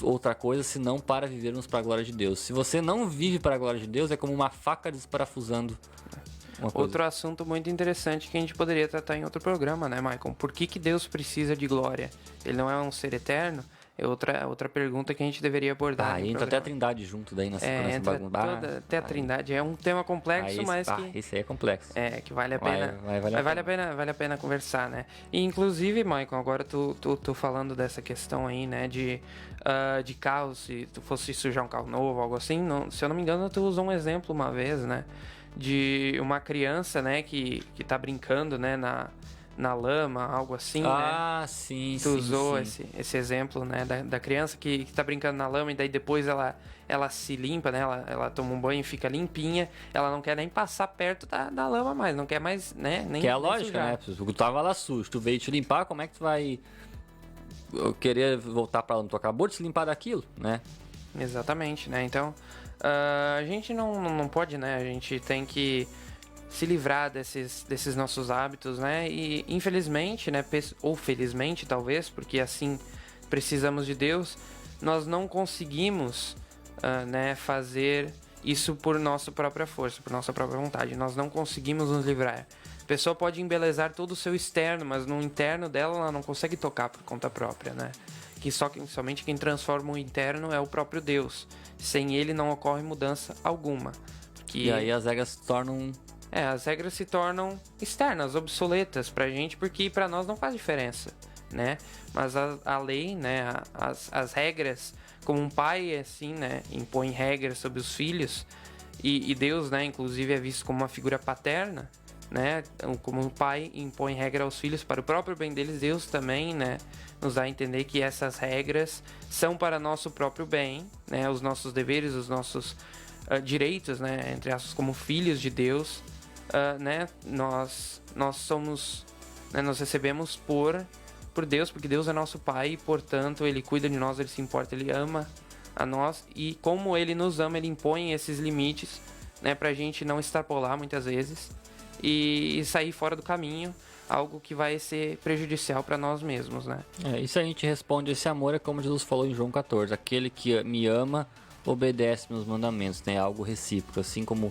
outra coisa, senão para vivermos para a glória de Deus. Se você não vive para a glória de Deus, é como uma faca desparafusando.
Outro assunto muito interessante que a gente poderia tratar em outro programa, né, Michael? Por que Deus precisa de glória? Ele não é um ser eterno? é outra pergunta que a gente deveria abordar.
Ah, entra até a Trindade junto daí nessa
entra
bagunça.
até a Trindade. É um tema complexo, mas que...
Esse aí é complexo.
Que vale a pena. Vale a pena conversar, né? E, inclusive, Michael, agora tu falando dessa questão aí, né? De carro, se tu fosse sujar um carro novo, algo assim. Se eu não me engano, tu usou um exemplo uma vez, né? De uma criança, né? Que tá brincando, né? Na lama, algo assim, né?
Sim,
tu usou esse exemplo, né? Da criança que tá brincando na lama e daí depois ela se limpa, né? Ela toma um banho e fica limpinha. Ela não quer nem passar perto da lama mais. Não quer mais, né? Nem,
que é a
nem
lógica,
sujar.
né? Tu tava lá sujo, tu veio te limpar, como é que tu vai querer voltar pra lama? Tu acabou de se limpar daquilo, né?
Exatamente, né? Então, a gente não pode, né? A gente tem que se livrar desses nossos hábitos, né? E infelizmente, né? Ou felizmente, talvez, porque assim precisamos de Deus, nós não conseguimos, né? Fazer isso por nossa própria força, por nossa própria vontade. Nós não conseguimos nos livrar. A pessoa pode embelezar todo o seu externo, mas no interno dela ela não consegue tocar por conta própria, né? Somente quem transforma o interno é o próprio Deus. Sem ele não ocorre mudança alguma.
E aí as regras se tornam...
as regras se tornam externas, obsoletas pra gente, porque pra nós não faz diferença, né? Mas a lei, né? As regras, como um pai, assim, né? Impõe regras sobre os filhos, e Deus, né? Inclusive é visto como uma figura paterna, né? Como um pai impõe regra aos filhos para o próprio bem deles, Deus também, né? Nos dá a entender que essas regras são para nosso próprio bem, né? Os nossos deveres, os nossos direitos, né? Entre aspas, como filhos de Deus, né? Nós somos, né? Nós recebemos por Deus, porque Deus é nosso Pai e, portanto, Ele cuida de nós, Ele se importa, Ele ama a nós, e como Ele nos ama, Ele impõe esses limites, né? Pra gente não extrapolar muitas vezes e sair fora do caminho, algo que vai ser prejudicial para nós mesmos, né?
Isso a gente responde, esse amor é como Jesus falou em João 14, aquele que me ama obedece meus mandamentos, né? Algo recíproco, assim como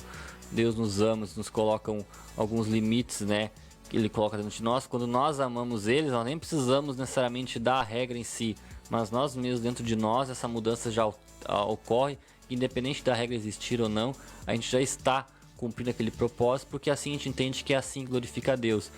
Deus nos ama, nos colocam alguns limites, né? Que Ele coloca dentro de nós. Quando nós amamos Ele, nós nem precisamos necessariamente dar a regra em si, mas nós mesmos dentro de nós, essa mudança já ocorre, independente da regra existir ou não, a gente já está cumprindo aquele propósito, porque assim a gente entende que é assim que glorifica a Deus.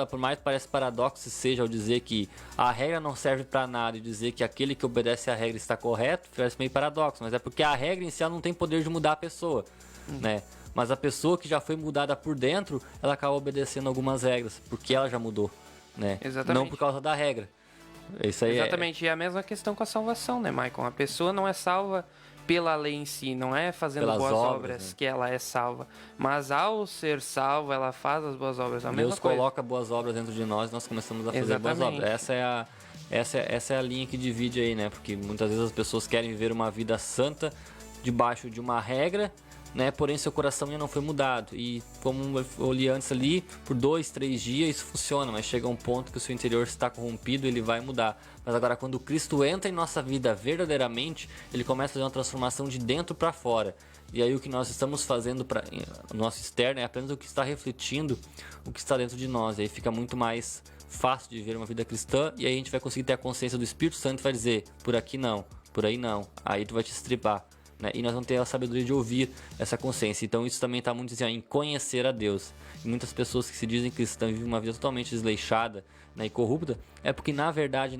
Por mais parece paradoxo seja ao dizer que a regra não serve para nada e dizer que aquele que obedece à regra está correto, parece meio paradoxo, mas é porque a regra em si ela não tem poder de mudar a pessoa, né? Mas a pessoa que já foi mudada por dentro, ela acaba obedecendo algumas regras, porque ela já mudou, né?
Exatamente.
Não por causa da regra. Isso aí
Exatamente, e a mesma questão com a salvação, né, Michael? A pessoa não é salva pela lei em si, não é fazendo
pelas
boas
obras,
obras
né?
Que ela é salva, mas ao ser salva, ela faz as boas obras. A mesma
Deus
coisa.
coloca boas obras dentro de nós e nós começamos a fazer
Exatamente.
boas obras. Essa é a linha que divide aí, né? Porque muitas vezes as pessoas querem viver uma vida santa debaixo de uma regra, né? Porém seu coração ainda não foi mudado. E como eu li antes ali, por 2, 3 dias isso funciona, mas chega um ponto que o seu interior está corrompido, ele vai mudar. Mas agora quando Cristo entra em nossa vida verdadeiramente, ele começa a fazer uma transformação de dentro para fora. E aí o que nós estamos fazendo para o nosso externo é apenas o que está refletindo o que está dentro de nós. E aí fica muito mais fácil de viver uma vida cristã, e aí a gente vai conseguir ter a consciência do Espírito Santo e vai dizer, por aqui não, por aí não. Aí tu vai te estripar, né? E nós vamos ter a sabedoria de ouvir essa consciência. Então isso também está muito assim, em conhecer a Deus. E muitas pessoas que se dizem cristãs vivem uma vida totalmente desleixada, né, e corrupta, é porque na verdade,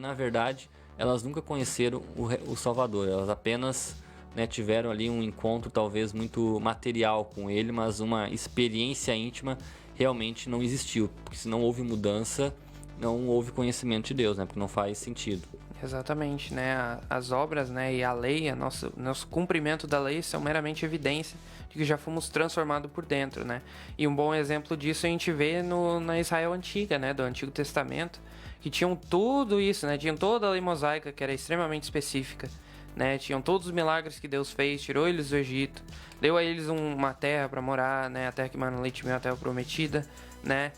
elas nunca conheceram o Salvador. Elas apenas, né, tiveram ali um encontro talvez muito material com Ele, mas uma experiência íntima realmente não existiu. Porque se não houve mudança, não houve conhecimento de Deus, né? Porque não faz sentido.
Exatamente, né? As obras, né, e a lei, nosso cumprimento da lei são meramente evidência de que já fomos transformados por dentro, né? E um bom exemplo disso a gente vê na Israel antiga, né, do Antigo Testamento, que tinham tudo isso, né? Tinham toda a lei mosaica, que era extremamente específica, né? Tinham todos os milagres que Deus fez, tirou eles do Egito, deu a eles uma terra para morar, né? A terra que mana leite e mel, a terra prometida, né?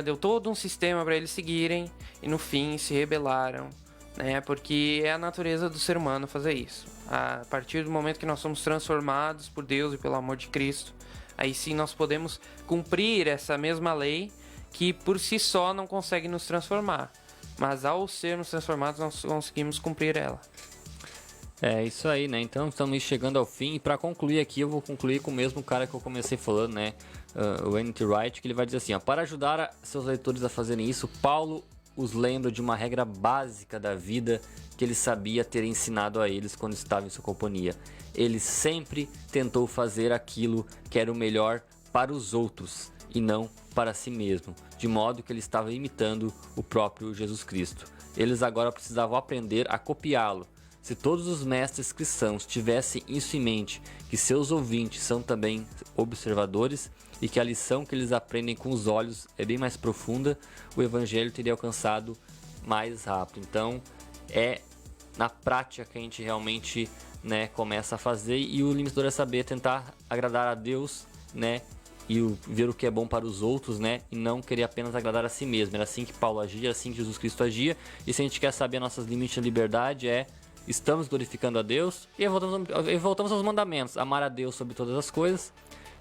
Deu todo um sistema para eles seguirem e no fim se rebelaram, né? Porque é a natureza do ser humano fazer isso. A partir do momento que nós somos transformados por Deus e pelo amor de Cristo, aí sim nós podemos cumprir essa mesma lei que por si só não consegue nos transformar, mas ao sermos transformados nós conseguimos cumprir ela.
É isso aí, né? Então estamos chegando ao fim. E para concluir aqui, eu vou concluir com o mesmo cara que eu comecei falando, né? O N.T. Wright, que ele vai dizer assim: ó, para ajudar seus leitores a fazerem isso, Paulo os lembra de uma regra básica da vida que ele sabia ter ensinado a eles quando estava em sua companhia. Ele sempre tentou fazer aquilo que era o melhor para os outros e não para si mesmo, de modo que ele estava imitando o próprio Jesus Cristo. Eles agora precisavam aprender a copiá-lo. Se todos os mestres cristãos tivessem isso em mente, que seus ouvintes são também observadores e que a lição que eles aprendem com os olhos é bem mais profunda, o evangelho teria alcançado mais rápido. Então é na prática que a gente realmente, né, começa a fazer, e o limitador é saber tentar agradar a Deus, né, e ver o que é bom para os outros, né, e não querer apenas agradar a si mesmo. Era assim que Paulo agia, era assim que Jesus Cristo agia. E se a gente quer saber nossos limites de liberdade, estamos glorificando a Deus e voltamos aos mandamentos: amar a Deus sobre todas as coisas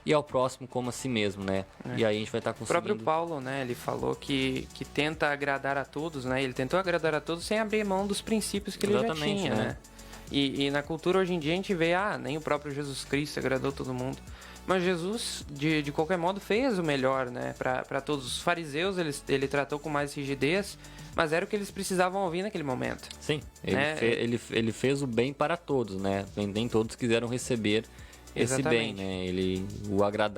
e ao próximo como a si mesmo, né? E aí a gente vai estar conseguindo...
O próprio Paulo, né, ele falou que tenta agradar a todos, né? Ele tentou agradar a todos sem abrir mão dos princípios que ele já tinha, né? E na cultura hoje em dia a gente vê, nem o próprio Jesus Cristo agradou todo mundo. Mas Jesus, de qualquer modo, fez o melhor, né, para todos. Os fariseus, ele tratou com mais rigidez, mas era o que eles precisavam ouvir naquele momento.
Sim, ele fez o bem para todos, né? Nem todos quiseram receber esse bem, né?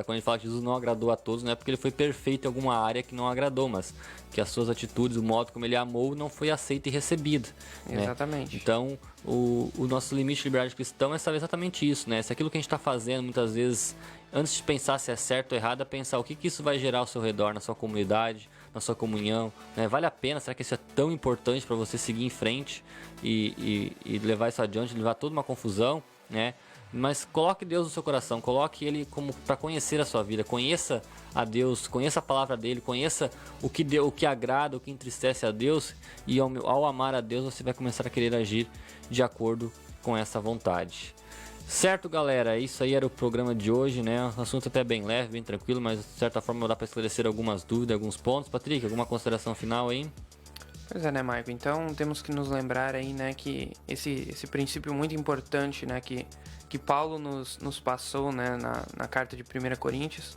Quando a gente fala que Jesus não agradou a todos, não é porque ele foi perfeito em alguma área que não agradou, mas que as suas atitudes, o modo como ele amou, não foi aceito e recebido.
Exatamente.
Né? Então, o nosso limite de liberdade cristão é saber exatamente isso, né? Se aquilo que a gente está fazendo, muitas vezes, antes de pensar se é certo ou errado, é pensar o que isso vai gerar ao seu redor, na sua comunidade, na sua comunhão, né? Vale a pena? Será que isso é tão importante para você seguir em frente e levar isso adiante, levar toda uma confusão, né? Mas coloque Deus no seu coração, coloque Ele como para conhecer a sua vida, conheça a Deus, conheça a palavra dele, conheça o que agrada, o que entristece a Deus, e ao amar a Deus você vai começar a querer agir de acordo com essa vontade. Certo, galera? Isso aí era o programa de hoje, né? O assunto até bem leve, bem tranquilo, mas de certa forma dá para esclarecer algumas dúvidas, alguns pontos. Patrick, alguma consideração final aí?
Pois é, né, Maicon? Então temos que nos lembrar aí, né, que esse princípio muito importante, né, que Paulo nos passou, né, na carta de 1 Coríntios,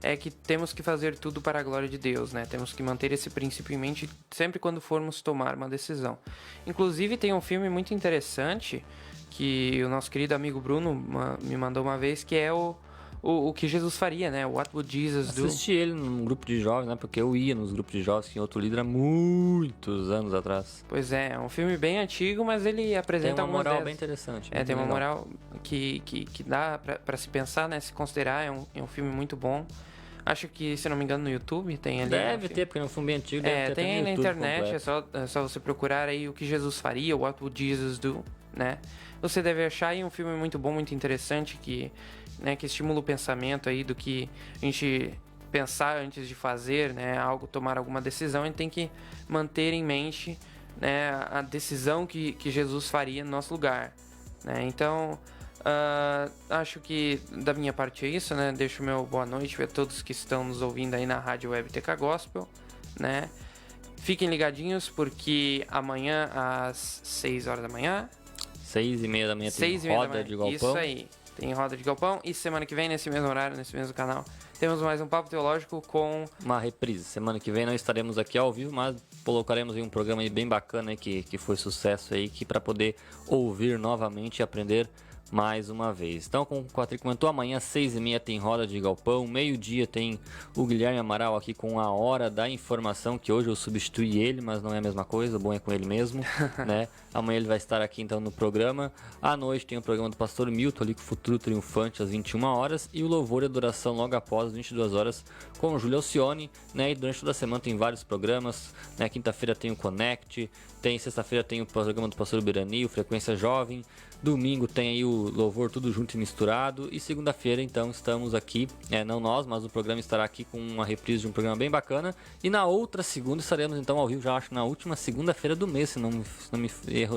é que temos que fazer tudo para a glória de Deus, né? Temos que manter esse princípio em mente sempre quando formos tomar uma decisão. Inclusive tem um filme muito interessante que o nosso querido amigo Bruno me mandou uma vez, que é o que Jesus faria, né? What would Jesus do?
Assisti ele num grupo de jovens, né? Porque eu ia nos grupos de jovens que em outro líder há muitos anos atrás.
Pois é um filme bem antigo, mas ele apresenta
uma moral bem interessante.
Tem uma moral que dá pra se pensar, né? Se considerar, é um filme muito bom. Acho que, se não me engano, no YouTube tem ali.
Deve ter, porque é um filme bem antigo. Deve ter
tem aí na internet,
completo.
é só você procurar aí o que Jesus faria, What would Jesus do, né? Você deve achar aí um filme muito bom, muito interessante, que estimula o pensamento aí do que a gente pensar antes de fazer, né? Tomar alguma decisão, a gente tem que manter em mente, né, a decisão que Jesus faria no nosso lugar, né? Então, acho que da minha parte é isso, né? Deixo meu boa noite a todos que estão nos ouvindo aí na Rádio Web TK Gospel, né? Fiquem ligadinhos porque amanhã às 6 horas da manhã,
6h30 da manhã tem roda de galpão.
Isso aí, tem roda de galpão. E semana que vem, nesse mesmo horário, nesse mesmo canal, temos mais um Papo Teológico com...
uma reprise. Semana que vem não estaremos aqui ao vivo, mas colocaremos aí um programa aí bem bacana aí que foi sucesso aí, que para poder ouvir novamente e aprender mais uma vez. Então, como o Patrick comentou, amanhã às 6h30 tem roda de galpão, meio-dia tem o Guilherme Amaral aqui com a Hora da Informação, que hoje eu substituí ele, mas não é a mesma coisa, o bom é com ele mesmo, né? Amanhã ele vai estar aqui então no programa. À noite tem o programa do Pastor Milton ali com o Futuro Triunfante às 21 horas e o Louvor e Adoração logo após às 22 horas com o Júlio Alcione, né? E durante toda a semana tem vários programas, né? Quinta-feira tem o Connect, sexta-feira tem o programa do Pastor Berani, o Frequência Jovem. Domingo tem aí o Louvor tudo junto e misturado. E segunda-feira, então, estamos aqui, não nós, mas o programa estará aqui com uma reprise de um programa bem bacana. E na outra segunda estaremos, então, ao vivo, já acho, na última segunda-feira do mês, se não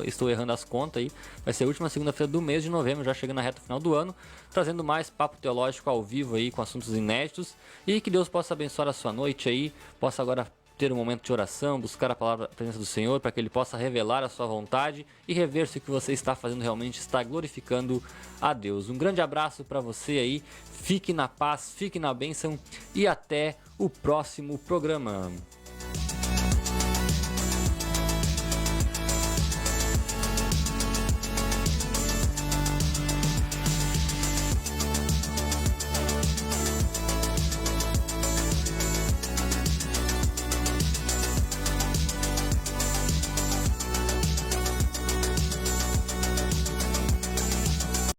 estou errando as contas aí. Vai ser a última segunda-feira do mês de novembro, já chegando na reta final do ano, trazendo mais papo teológico ao vivo aí, com assuntos inéditos. E que Deus possa abençoar a sua noite aí, possa agora ter um momento de oração, buscar a presença do Senhor para que Ele possa revelar a sua vontade e rever se o que você está fazendo realmente está glorificando a Deus. Um grande abraço para você aí, fique na paz, fique na bênção e até o próximo programa.